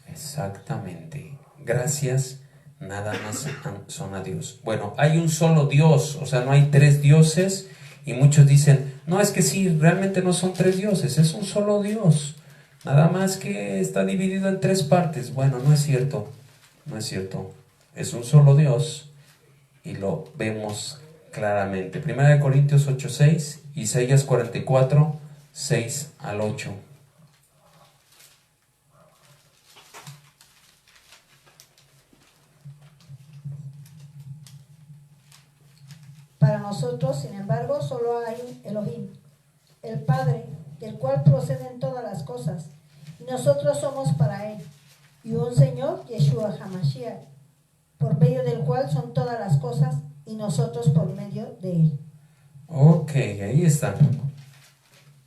Exactamente. Gracias, nada más son a Dios. Bueno, hay un solo Dios, o sea, no hay tres dioses. Y muchos dicen, no, es que sí, realmente no son tres dioses, es un solo Dios. Nada más que está dividido en tres partes. Bueno, no es cierto, no es cierto. Es un solo Dios y lo vemos claramente. Primera de Corintios 8:6, Isaías 44, 6 al 8. Para nosotros, sin embargo, solo hay un Elohim, el Padre, del cual proceden todas las cosas, y nosotros somos para Él, y un Señor, Yeshua HaMashiach, por medio del cual son todas las cosas, y nosotros por medio de Él. Ok, ahí está.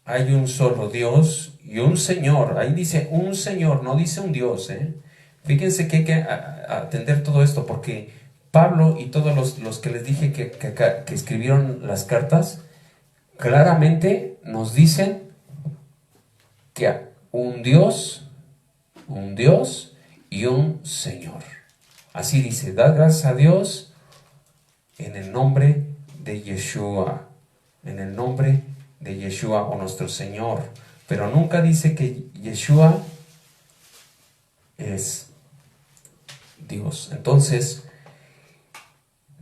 Hay un solo Dios y un Señor. Ahí dice un Señor, no dice un Dios, ¿eh? Fíjense que hay que atender todo esto, porque Pablo y todos los que les dije que escribieron las cartas, claramente nos dicen que un Dios y un Señor. Así dice, dad gracias a Dios en el nombre de Yeshua, en el nombre de Yeshua o nuestro Señor. Pero nunca dice que Yeshua es Dios. Entonces,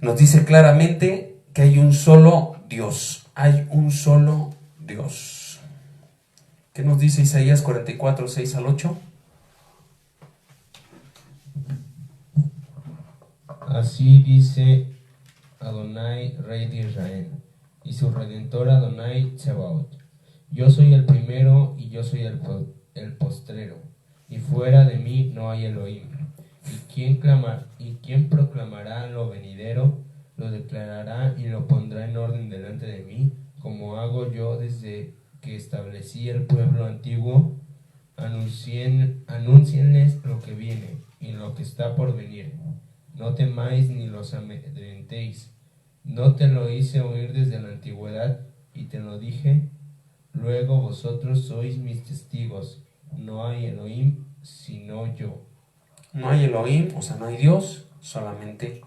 nos dice claramente que hay un solo Dios. Hay un solo Dios. ¿Qué nos dice Isaías 44, 6 al 8? Así dice Adonai, Rey de Israel, y su Redentor Adonai Tsebaot. Yo soy el primero y yo soy el postrero, y fuera de mí no hay Elohim. ¿Y quién proclamará lo venidero? Lo declarará y lo pondrá en orden delante de mí, como hago yo desde que establecí el pueblo antiguo. Anúncienles lo que viene y lo que está por venir. No temáis ni los amedrentéis. No te lo hice oír desde la antigüedad y te lo dije. Luego vosotros sois mis testigos. No hay Elohim sino yo. No hay Elohim, o sea, no hay Dios, solamente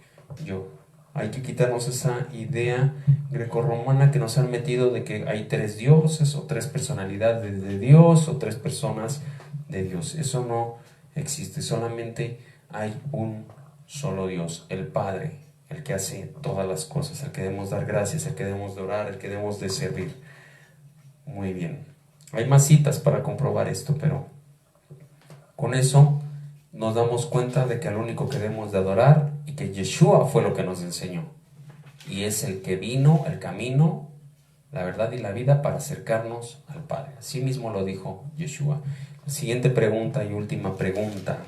yo. Hay que quitarnos esa idea grecorromana que nos han metido de que hay tres dioses o tres personalidades de Dios o tres personas de Dios. Eso no existe, solamente hay un solo Dios, el Padre, el que hace todas las cosas, el que debemos dar gracias, el que debemos de orar, el que debemos de servir. Muy bien. Hay más citas para comprobar esto, pero con eso nos damos cuenta de que al único que debemos de adorar y que Yeshua fue lo que nos enseñó. Y es el que vino, el camino, la verdad y la vida para acercarnos al Padre. Así mismo lo dijo Yeshua. Siguiente pregunta y última pregunta.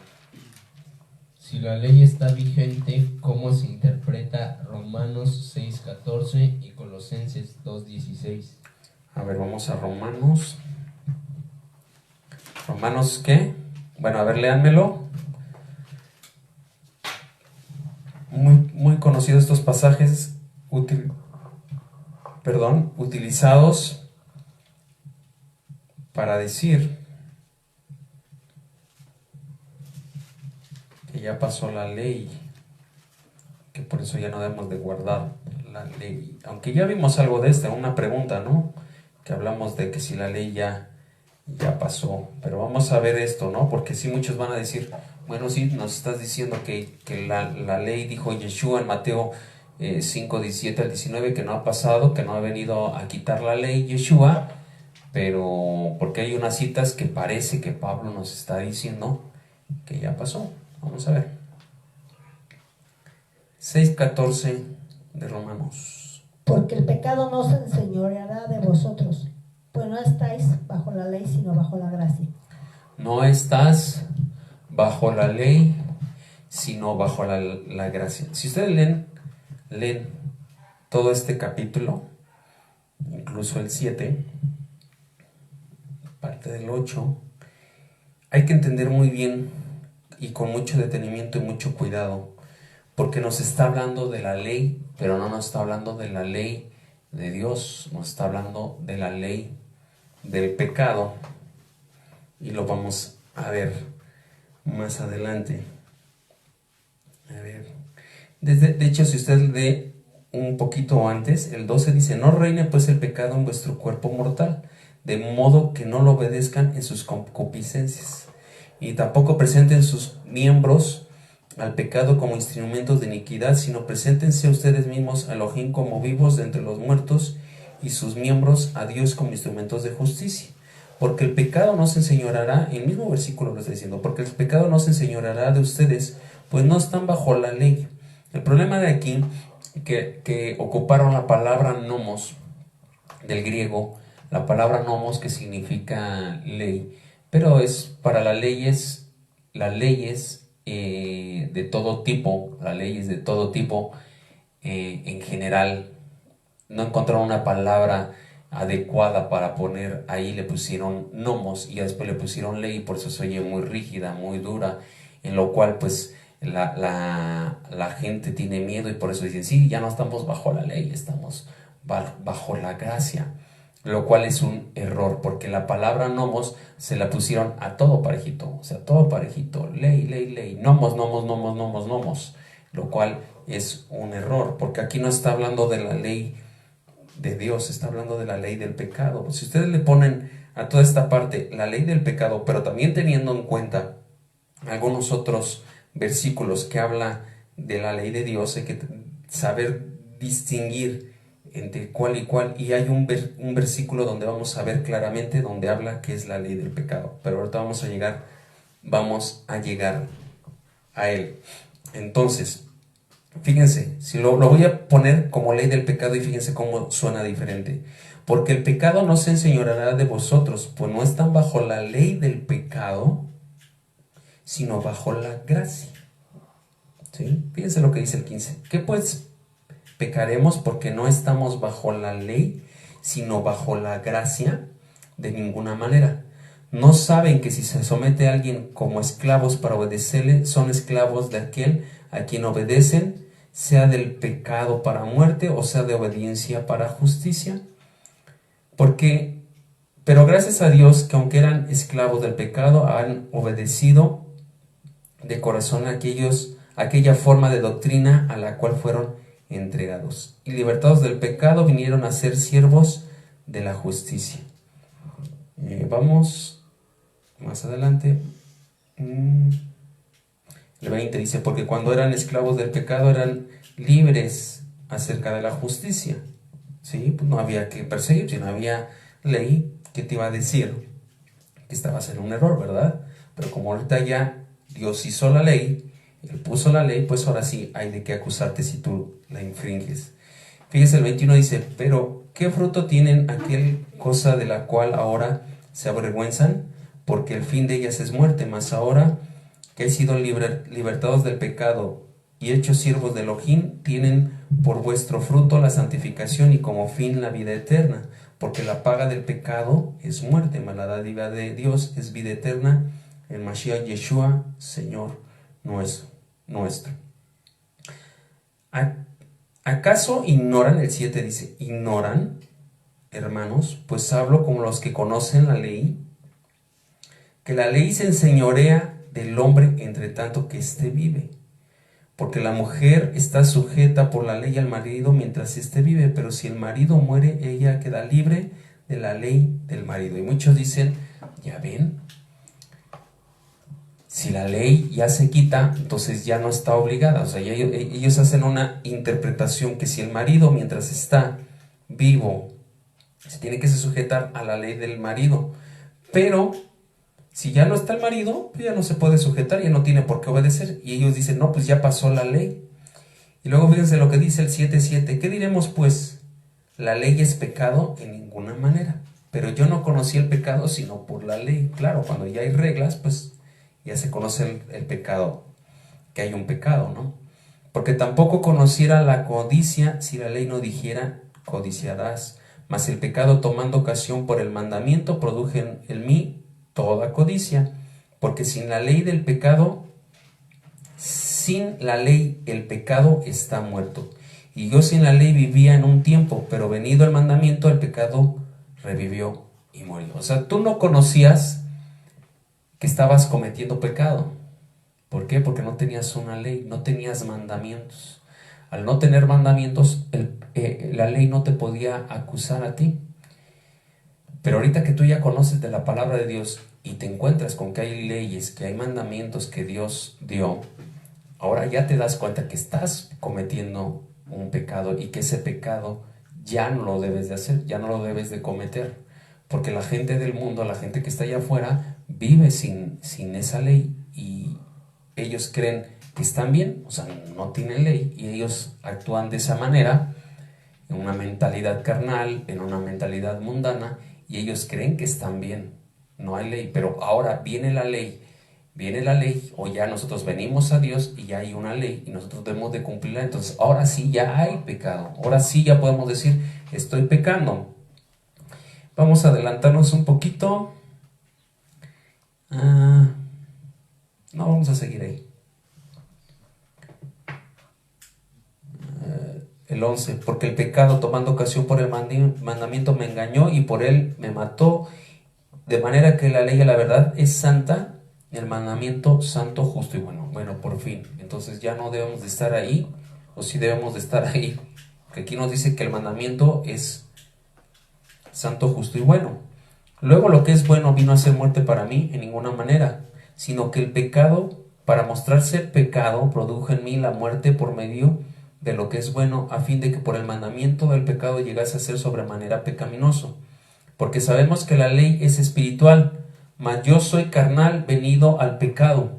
Si la ley está vigente, ¿cómo se interpreta Romanos 6:14 y Colosenses 2:16? A ver, vamos a Romanos. ¿Romanos qué? Bueno, a ver, léanmelo. Muy conocidos estos pasajes utilizados para decir que ya pasó la ley, que por eso ya no debemos de guardar la ley. Aunque ya vimos algo de una pregunta, ¿no? Que hablamos de que si la ley ya pasó, pero vamos a ver esto, ¿no? Porque sí, muchos van a decir, bueno, sí, nos estás diciendo que la ley, dijo Yeshua en Mateo 5, 17 al 19, que no ha pasado, que no ha venido a quitar la ley Yeshua, pero porque hay unas citas que parece que Pablo nos está diciendo que ya pasó. Vamos a ver. 6:14 de Romanos. Porque el pecado no se enseñoreará de vosotros, pues no estáis bajo la ley, sino bajo la gracia. No estás bajo la ley, sino bajo la gracia. Si ustedes leen todo este capítulo, incluso el 7, parte del 8, hay que entender muy bien y con mucho detenimiento y mucho cuidado, porque nos está hablando de la ley, pero no nos está hablando de la ley de Dios, nos está hablando de la ley del pecado, y lo vamos a ver más adelante. A ver, de hecho, si usted lee un poquito antes, el 12 dice: no reine pues el pecado en vuestro cuerpo mortal, de modo que no lo obedezcan en sus concupiscencias, y tampoco presenten sus miembros al pecado como instrumentos de iniquidad, sino preséntense ustedes mismos a Elohim como vivos de entre los muertos, y sus miembros a Dios como instrumentos de justicia. Porque el pecado no se enseñoreará, el mismo versículo lo está diciendo, porque el pecado no se enseñoreará de ustedes, pues no están bajo la ley. El problema de aquí, que ocuparon la palabra nomos del griego, la palabra nomos, que significa ley, pero es para las leyes de todo tipo, las leyes de todo tipo en general. No encontraron una palabra adecuada para poner ahí, le pusieron nomos y después le pusieron ley, por eso se oye muy rígida, muy dura, en lo cual pues la gente tiene miedo y por eso dicen, sí, ya no estamos bajo la ley, estamos bajo la gracia, lo cual es un error, porque la palabra nomos se la pusieron a todo parejito, o sea, todo parejito, ley, ley, ley, nomos, nomos, nomos, nomos, nomos, lo cual es un error, porque aquí no está hablando de la ley de Dios, está hablando de la ley del pecado. Si ustedes le ponen a toda esta parte la ley del pecado, pero también teniendo en cuenta algunos otros versículos que habla de la ley de Dios, hay que saber distinguir entre cuál y cuál, y hay un versículo donde vamos a ver claramente donde habla que es la ley del pecado, pero ahorita vamos a llegar a él. Entonces, fíjense, si lo voy a poner como ley del pecado y fíjense cómo suena diferente. Porque el pecado no se enseñoreará de vosotros, pues no están bajo la ley del pecado, sino bajo la gracia. ¿Sí? Fíjense lo que dice el 15. ¿Qué pues pecaremos porque no estamos bajo la ley, sino bajo la gracia? De ninguna manera. ¿No saben que si se somete a alguien como esclavos para obedecerle, son esclavos de aquel a quien obedecen, sea del pecado para muerte o sea de obediencia para justicia? Pero gracias a Dios que aunque eran esclavos del pecado, han obedecido de corazón aquella forma de doctrina a la cual fueron entregados. Y libertados del pecado vinieron a ser siervos de la justicia. Vamos más adelante. El 20 dice, porque cuando eran esclavos del pecado eran libres acerca de la justicia. ¿Sí? Pues no había que perseguir, si no había ley que te iba a decir que estabas en un error, ¿verdad? Pero como ahorita ya Dios hizo la ley, Él puso la ley, pues ahora sí hay de qué acusarte si tú la infringes. Fíjese, el 21 dice, pero ¿qué fruto tienen aquel cosa de la cual ahora se avergüenzan? Porque el fin de ellas es muerte, mas ahora que han sido libertados del pecado y hechos siervos de Elohim, tienen por vuestro fruto la santificación y como fin la vida eterna, porque la paga del pecado es muerte, mas la dádiva de Dios es vida eterna en Mashiach Yeshua, Señor nuestro. ¿Acaso ignoran? El 7 dice, ¿ignoran, hermanos? Pues hablo como los que conocen la ley, que la ley se enseñorea del hombre entre tanto que éste vive. Porque la mujer está sujeta por la ley al marido mientras éste vive, pero si el marido muere, ella queda libre de la ley del marido. Y muchos dicen, ya ven, si la ley ya se quita, entonces ya no está obligada. O sea, ellos hacen una interpretación que si el marido mientras está vivo se tiene que sujetar a la ley del marido, pero si ya no está el marido, pues ya no se puede sujetar, ya no tiene por qué obedecer. Y ellos dicen, no, pues ya pasó la ley. Y luego fíjense lo que dice el 7:7. ¿Qué diremos pues? ¿La ley es pecado? En ninguna manera. Pero yo no conocí el pecado sino por la ley. Claro, cuando ya hay reglas, pues ya se conoce el pecado, que hay un pecado, ¿no? Porque tampoco conociera la codicia si la ley no dijera, codiciarás. Mas el pecado, tomando ocasión por el mandamiento, produjo en mí toda codicia, porque sin la ley el pecado está muerto. Y yo sin la ley vivía en un tiempo, pero venido el mandamiento, el pecado revivió y murió. O sea, tú no conocías que estabas cometiendo pecado. ¿Por qué? Porque no tenías una ley, no tenías mandamientos. Al no tener mandamientos, la ley no te podía acusar a ti. Pero ahorita que tú ya conoces de la palabra de Dios y te encuentras con que hay leyes, que hay mandamientos que Dios dio, ahora ya te das cuenta que estás cometiendo un pecado y que ese pecado ya no lo debes de hacer, ya no lo debes de cometer. Porque la gente del mundo, la gente que está allá afuera, vive sin esa ley y ellos creen que están bien, o sea, no tienen ley y ellos actúan de esa manera, en una mentalidad carnal, en una mentalidad mundana, y ellos creen que están bien. No hay ley, pero ahora viene la ley, o ya nosotros venimos a Dios y ya hay una ley y nosotros debemos de cumplirla. Entonces ahora sí ya hay pecado, ahora sí ya podemos decir estoy pecando. Vamos a adelantarnos un poquito. No, vamos a seguir ahí. El 11, porque el pecado tomando ocasión por el mandamiento me engañó y por él me mató, de manera que la ley de la verdad es santa, el mandamiento santo, justo y bueno. Bueno, por fin, entonces ya no debemos de estar ahí, o sí debemos de estar ahí, porque aquí nos dice que el mandamiento es santo, justo y bueno. Luego lo que es bueno vino a ser muerte para mí en ninguna manera, sino que el pecado, para mostrarse pecado, produjo en mí la muerte por medio de lo que es bueno, a fin de que por el mandamiento del pecado llegase a ser sobremanera pecaminoso. Porque sabemos que la ley es espiritual, mas yo soy carnal, venido al pecado.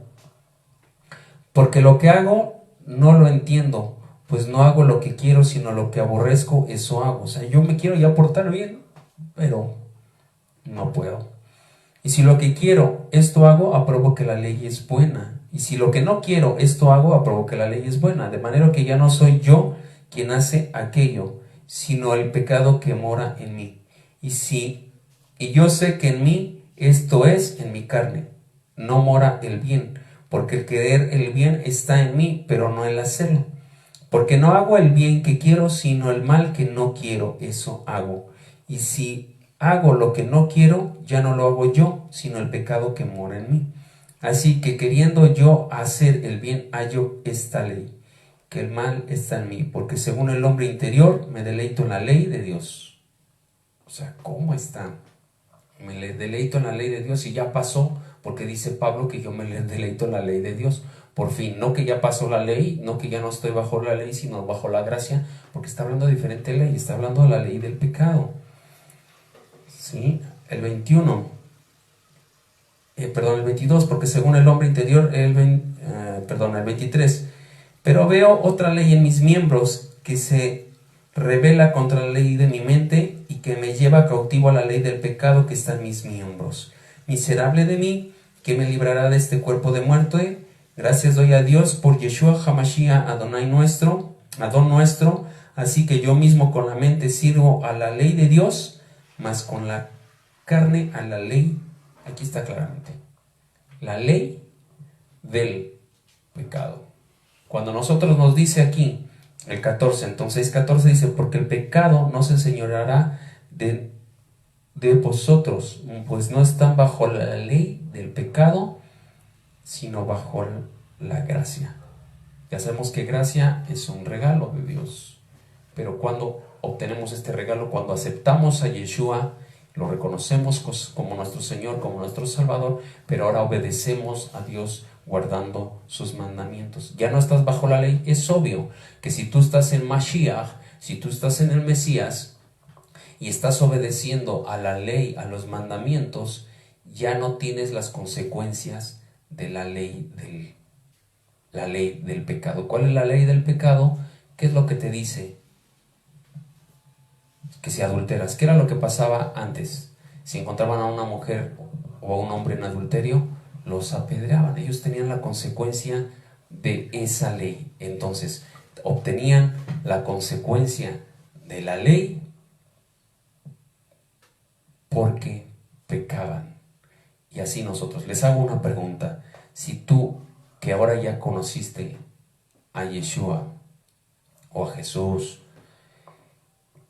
Porque lo que hago no lo entiendo, pues no hago lo que quiero, sino lo que aborrezco, eso hago. O sea, yo me quiero ya portar bien, pero no puedo. Y si lo que quiero, esto hago, apruebo que la ley es buena. Y si lo que no quiero, esto hago, apruebo que la ley es buena. De manera que ya no soy yo quien hace aquello, sino el pecado que mora en mí. Y yo sé que en mí, esto es, en mi carne, no mora el bien, porque el querer el bien está en mí, pero no el hacerlo. Porque no hago el bien que quiero, sino el mal que no quiero, eso hago. Y si hago lo que no quiero, ya no lo hago yo, sino el pecado que mora en mí. Así que queriendo yo hacer el bien, hallo esta ley, que el mal está en mí, porque según el hombre interior me deleito en la ley de Dios. O sea, ¿cómo está? Me deleito en la ley de Dios y ya pasó, porque dice Pablo que yo me deleito en la ley de Dios. Por fin, no que ya pasó la ley, no que ya no estoy bajo la ley, sino bajo la gracia, porque está hablando de diferente ley, está hablando de la ley del pecado. ¿Sí? El 21. El 22, porque según el hombre interior, el 23. Pero veo otra ley en mis miembros que se rebela contra la ley de mi mente y que me lleva cautivo a la ley del pecado que está en mis miembros. Miserable de mí, ¿quién me librará de este cuerpo de muerte? Gracias doy a Dios por Yeshua HaMashiach, Adon nuestro. Así que yo mismo con la mente sirvo a la ley de Dios, mas con la carne a la ley. Aquí está claramente la ley del pecado. Cuando nosotros nos dice aquí el 14, entonces 14 dice, porque el pecado no se enseñoreará de vosotros, pues no están bajo la ley del pecado, sino bajo la gracia. Ya sabemos que gracia es un regalo de Dios, pero cuando obtenemos este regalo, cuando aceptamos a Yeshua, lo reconocemos como nuestro Señor, como nuestro Salvador, pero ahora obedecemos a Dios guardando sus mandamientos. Ya no estás bajo la ley. Es obvio que si tú estás en Mashiach, si tú estás en el Mesías y estás obedeciendo a la ley, a los mandamientos, ya no tienes las consecuencias de la ley del pecado. ¿Cuál es la ley del pecado? ¿Qué es lo que te dice? Que si adulteras. ¿Qué era lo que pasaba antes? Si encontraban a una mujer o a un hombre en adulterio, los apedreaban. Ellos tenían la consecuencia de esa ley. Entonces, obtenían la consecuencia de la ley porque pecaban. Y así nosotros. Les hago una pregunta. Si tú, que ahora ya conociste a Yeshua o a Jesús,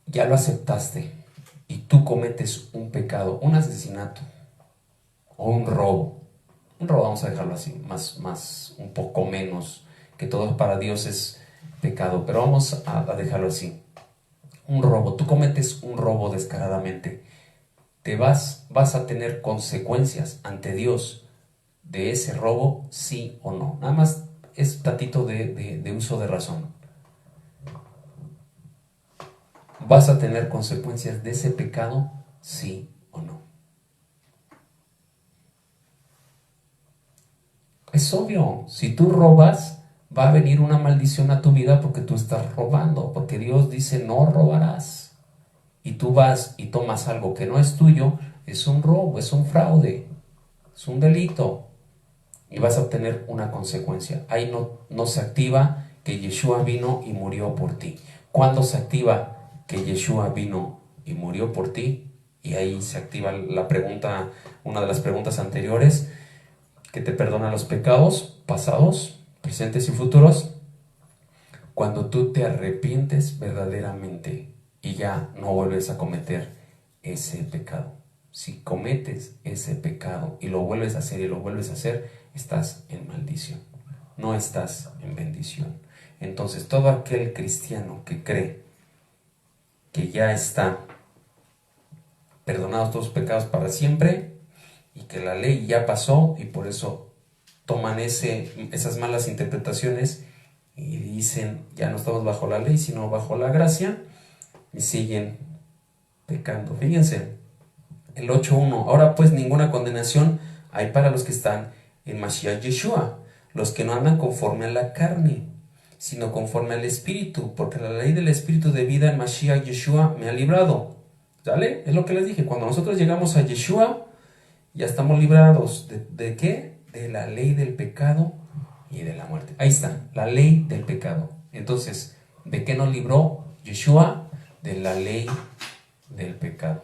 ya lo aceptaste y tú cometes un pecado, un asesinato o un robo vamos a dejarlo así, más un poco menos, que todo para Dios es pecado, pero vamos a dejarlo así. Un robo, tú cometes un robo descaradamente, vas a tener consecuencias ante Dios de ese robo, sí o no. Nada más es tantito de uso de razón. ¿Vas a tener consecuencias de ese pecado? Sí o no. Es obvio, si tú robas, va a venir una maldición a tu vida porque tú estás robando, porque Dios dice no robarás. y tú vas y tomas algo que no es tuyo, es un robo, es un fraude, es un delito y vas a obtener una consecuencia. Ahí no se activa que Yeshua vino y murió por ti. ¿Cuándo se activa que Yeshua vino y murió por ti? Y ahí se activa la pregunta, una de las preguntas anteriores, que te perdona los pecados pasados, presentes y futuros, cuando tú te arrepientes verdaderamente y ya no vuelves a cometer ese pecado. Si cometes ese pecado y lo vuelves a hacer y lo vuelves a hacer, estás en maldición, no estás en bendición. Entonces todo aquel cristiano que cree que ya está perdonados todos los pecados para siempre y que la ley ya pasó y por eso toman esas malas interpretaciones y dicen ya no estamos bajo la ley sino bajo la gracia y siguen pecando. Fíjense el 8.1: ahora pues ninguna condenación hay para los que están en Mashiach Yeshua, los que no andan conforme a la carne sino conforme al Espíritu, porque la ley del Espíritu de vida en Mashiach Yeshua me ha librado. ¿Sale? Es lo que les dije, cuando nosotros llegamos a Yeshua, ya estamos librados. ¿De qué? De la ley del pecado y de la muerte. Ahí está, la ley del pecado. Entonces, ¿de qué nos libró Yeshua? De la ley del pecado,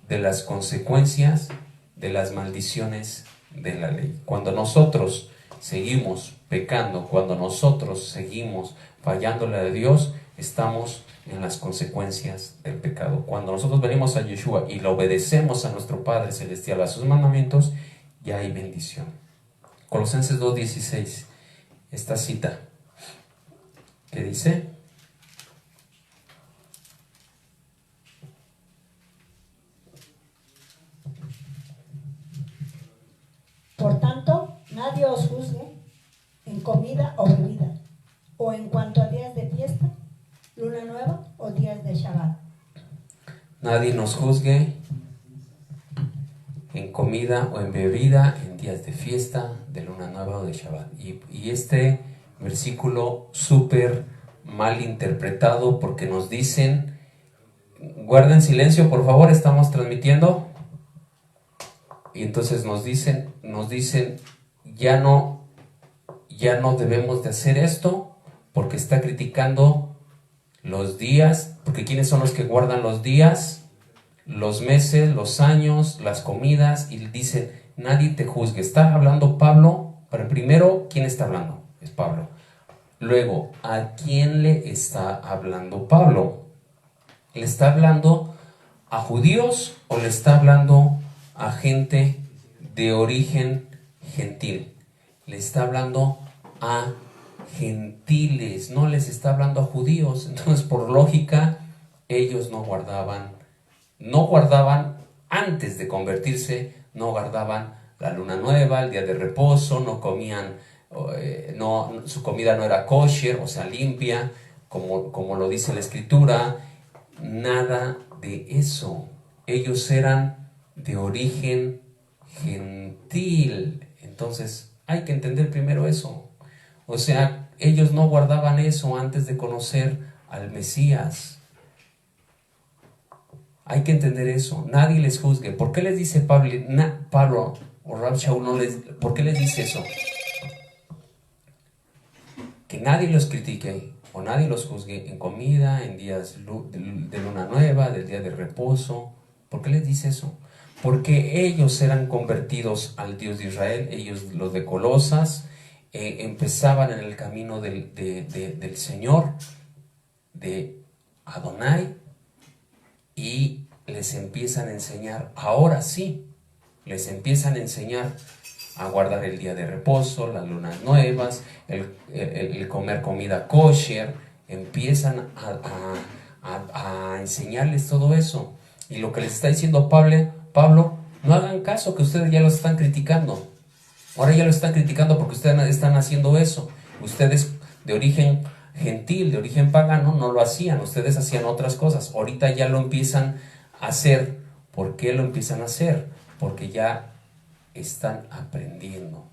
de las consecuencias, de las maldiciones de la ley. Cuando nosotros seguimos pecando, cuando nosotros seguimos fallándole a Dios, estamos en las consecuencias del pecado. Cuando nosotros venimos a Yeshua y le obedecemos a nuestro Padre Celestial, a sus mandamientos, ya hay bendición. Colosenses 2.16, esta cita que dice: por tanto, nadie os juzgue en comida o bebida, o en cuanto a días de fiesta, luna nueva o días de Shabbat. Nadie nos juzgue en comida o en bebida, en días de fiesta, de luna nueva o de Shabbat. Y este versículo súper mal interpretado, porque nos dicen, guarden silencio por favor, estamos transmitiendo. Y entonces nos dicen, ya no debemos de hacer esto, porque está criticando los días, porque ¿quiénes son los que guardan los días, los meses, los años, las comidas? Y dicen, nadie te juzgue. Está hablando Pablo, pero primero, ¿quién está hablando? Es Pablo. Luego, ¿a quién le está hablando Pablo? ¿Le está hablando a judíos o le está hablando a gente de origen gentil? Le está hablando a gentiles, no les está hablando a judíos. Entonces, por lógica, ellos no guardaban antes de convertirse, no guardaban la luna nueva, el día de reposo, no comían, su comida no era kosher, o sea, limpia, como lo dice la escritura, nada de eso. Ellos eran de origen gentil. Entonces, hay que entender primero eso. O sea, ellos no guardaban eso antes de conocer al Mesías. Hay que entender eso. Nadie les juzgue. ¿Por qué les dice Pablo o Rab Shaul por qué les dice eso? Que nadie los critique o nadie los juzgue en comida, en días de luna nueva, del día de reposo. ¿Por qué les dice eso? Porque ellos eran convertidos al Dios de Israel. Ellos, los de Colosas, empezaban en el camino del Señor, de Adonai, y les empiezan a enseñar, ahora sí, les empiezan a enseñar a guardar el día de reposo, las lunas nuevas, el comer comida kosher. Empiezan a enseñarles todo eso. Y lo que les está diciendo Pablo, no hagan caso, que ustedes ya lo están criticando. Ahora ya lo están criticando porque ustedes están haciendo eso. Ustedes de origen gentil, de origen pagano, no lo hacían. Ustedes hacían otras cosas. Ahorita ya lo empiezan a hacer. ¿Por qué lo empiezan a hacer? Porque ya están aprendiendo.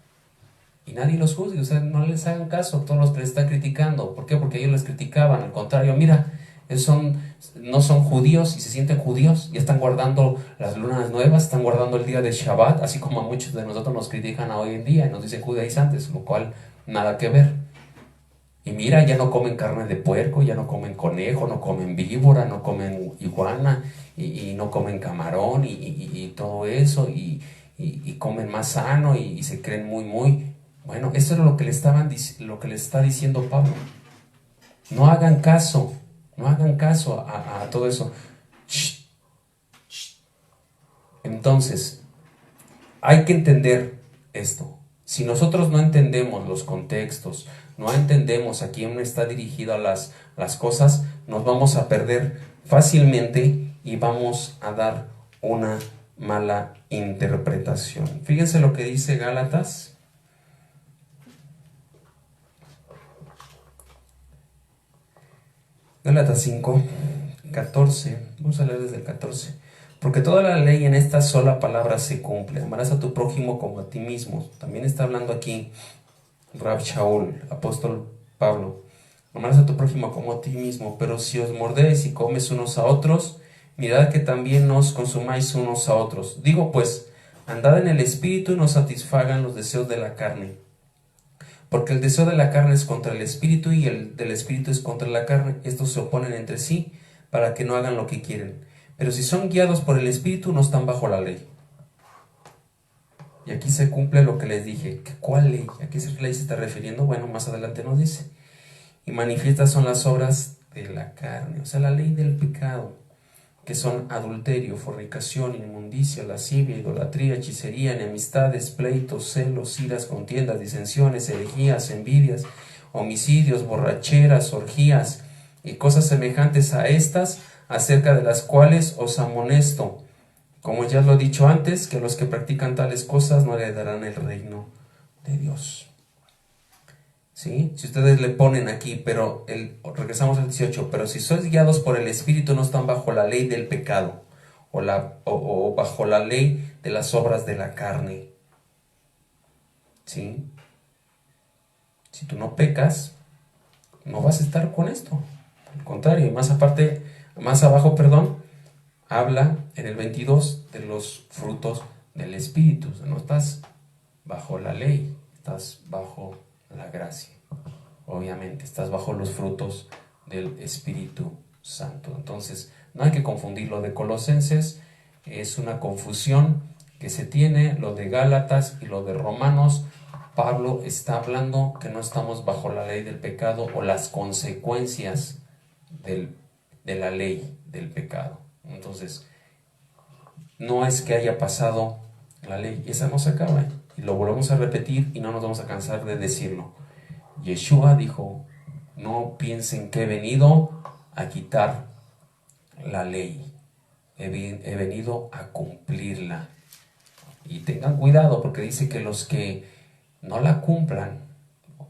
Y nadie los juzgue. Ustedes no les hagan caso a todos los que les están criticando. ¿Por qué? Porque ellos les criticaban. Al contrario, mira, No son judíos y se sienten judíos, ya están guardando las lunas nuevas, están guardando el día de Shabbat, así como a muchos de nosotros nos critican hoy en día y nos dicen judaizantes, lo cual nada que ver. Y mira, ya no comen carne de puerco, ya no comen conejo, no comen víbora, no comen iguana y no comen camarón y todo eso y comen más sano y se creen muy. Bueno, eso es lo que le está diciendo Pablo. No hagan caso a todo eso. Entonces, hay que entender esto. Si nosotros no entendemos los contextos, no entendemos a quién está dirigido las cosas, nos vamos a perder fácilmente y vamos a dar una mala interpretación. Fíjense lo que dice Gálatas. Gálatas 5, 14. Vamos a leer desde el 14. Porque toda la ley en esta sola palabra se cumple. Amarás a tu prójimo como a ti mismo. También está hablando aquí Rab Shaul, apóstol Pablo. Amarás a tu prójimo como a ti mismo. Pero si os mordéis y comes unos a otros, mirad que también os consumáis unos a otros. Digo pues, andad en el espíritu y no satisfagan los deseos de la carne. Porque el deseo de la carne es contra el espíritu y el del espíritu es contra la carne. Estos se oponen entre sí para que no hagan lo que quieren. Pero si son guiados por el espíritu, no están bajo la ley. Y aquí se cumple lo que les dije. ¿Cuál ley? ¿A qué ley se está refiriendo? Bueno, más adelante nos dice. Y manifiestas son las obras de la carne, o sea, la ley del pecado, que son adulterio, fornicación, inmundicia, lascivia, idolatría, hechicería, enemistades, pleitos, celos, iras, contiendas, disensiones, herejías, envidias, homicidios, borracheras, orgías y cosas semejantes a estas, acerca de las cuales os amonesto, como ya lo he dicho antes, que los que practican tales cosas no heredarán el reino de Dios. ¿Sí? Si ustedes le ponen aquí, regresamos al 18, pero si sois guiados por el Espíritu no están bajo la ley del pecado o bajo la ley de las obras de la carne. ¿Sí? Si tú no pecas, no vas a estar con esto. Al contrario, más abajo, habla en el 22 de los frutos del Espíritu. O sea, no estás bajo la ley, estás bajo la gracia. Obviamente, estás bajo los frutos del Espíritu Santo. Entonces, no hay que confundir lo de Colosenses, es una confusión que se tiene, lo de Gálatas y lo de Romanos. Pablo está hablando que no estamos bajo la ley del pecado o las consecuencias de la ley del pecado. Entonces, no es que haya pasado la ley, esa no se acaba, y lo volvemos a repetir y no nos vamos a cansar de decirlo. Yeshua dijo, no piensen que he venido a quitar la ley, he venido a cumplirla. Y tengan cuidado porque dice que los que no la cumplan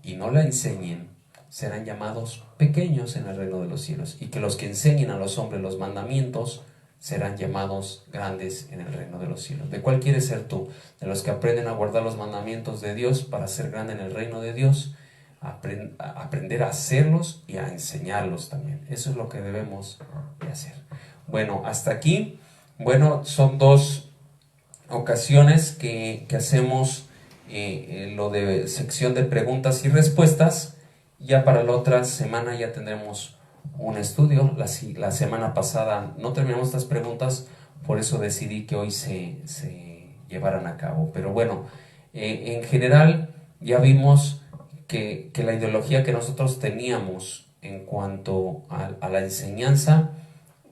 y no la enseñen serán llamados pequeños en el reino de los cielos, y que los que enseñen a los hombres los mandamientos serán llamados grandes en el reino de los cielos. ¿De cuál quieres ser tú? ¿De los que aprenden a guardar los mandamientos de Dios para ser grande en el reino de Dios? Aprender a hacerlos y a enseñarlos también. Eso es lo que debemos de hacer. Bueno, hasta aquí. Bueno, son 2 ocasiones que hacemos lo de sección de preguntas y respuestas. Ya para la otra semana ya tendremos un estudio. La semana pasada no terminamos estas preguntas, por eso decidí que hoy se llevaran a cabo. Pero bueno, en general ya vimos que la ideología que nosotros teníamos en cuanto a la enseñanza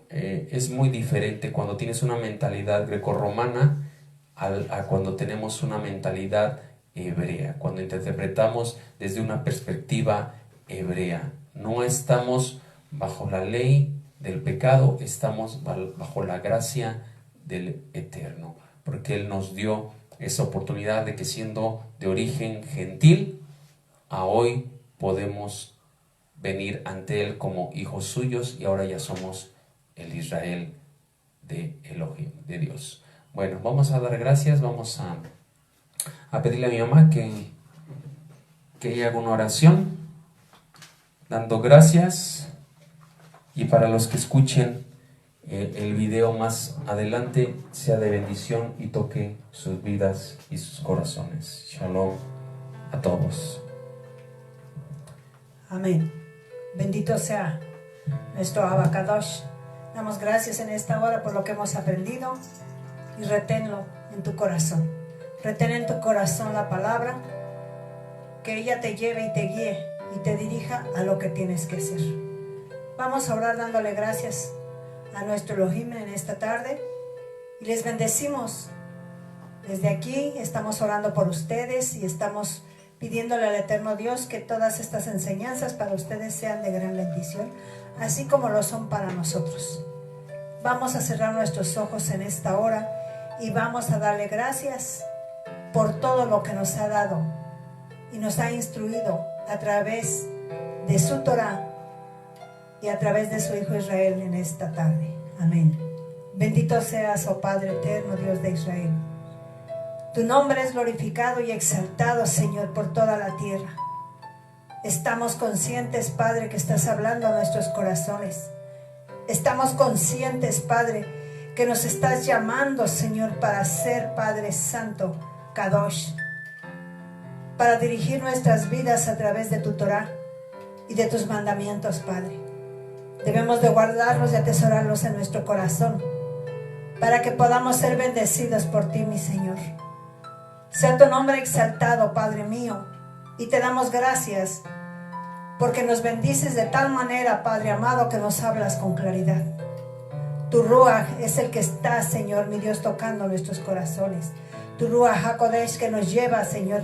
es muy diferente cuando tienes una mentalidad grecorromana a cuando tenemos una mentalidad hebrea, cuando interpretamos desde una perspectiva hebrea. No estamos bajo la ley del pecado, estamos bajo la gracia del Eterno, porque Él nos dio esa oportunidad de que, siendo de origen gentil, a hoy podemos venir ante Él como hijos suyos, y ahora ya somos el Israel de Elohim, de Dios. Bueno, vamos a dar gracias, vamos a pedirle a mi mamá que ella haga una oración, dando gracias y para los que escuchen el video más adelante, sea de bendición y toque sus vidas y sus corazones. Shalom a todos. Amén. Bendito sea nuestro Abacadosh. Damos gracias en esta hora por lo que hemos aprendido y reténlo en tu corazón. Retén en tu corazón la palabra, que ella te lleve y te guíe y te dirija a lo que tienes que hacer. Vamos a orar dándole gracias a nuestro Elohim en esta tarde y les bendecimos. Desde aquí estamos orando por ustedes y estamos pidiéndole al eterno Dios que todas estas enseñanzas para ustedes sean de gran bendición, así como lo son para nosotros. Vamos a cerrar nuestros ojos en esta hora y vamos a darle gracias por todo lo que nos ha dado y nos ha instruido a través de su Torah y a través de su Hijo Israel en esta tarde. Amén. Bendito seas, oh Padre eterno, Dios de Israel. Tu nombre es glorificado y exaltado, Señor, por toda la tierra. Estamos conscientes, Padre, que estás hablando a nuestros corazones. Estamos conscientes, Padre, que nos estás llamando, Señor, para ser, Padre Santo, Kadosh, para dirigir nuestras vidas a través de tu Torah y de tus mandamientos, Padre. Debemos de guardarlos y atesorarlos en nuestro corazón, para que podamos ser bendecidos por ti, mi Señor. Sea tu nombre exaltado, Padre mío, y te damos gracias porque nos bendices de tal manera, Padre amado, que nos hablas con claridad. Tu Ruach es el que está, Señor, mi Dios, tocando nuestros corazones. Tu Ruach HaKodesh que nos lleva, Señor,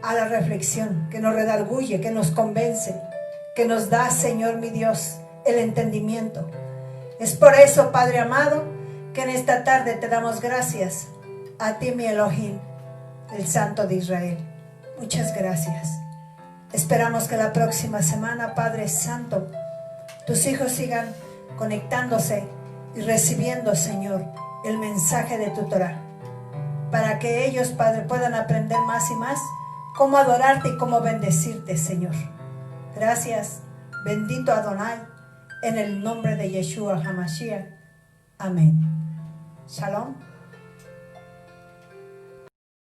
a la reflexión, que nos redarguye, que nos convence, que nos da, Señor, mi Dios, el entendimiento. Es por eso, Padre amado, que en esta tarde te damos gracias a ti, mi Elohim, el Santo de Israel. Muchas gracias. Esperamos que la próxima semana, Padre Santo, tus hijos sigan conectándose y recibiendo, Señor, el mensaje de tu Torah, para que ellos, Padre, puedan aprender más y más cómo adorarte y cómo bendecirte, Señor. Gracias, bendito Adonai, en el nombre de Yeshua HaMashiach. Amén. Shalom.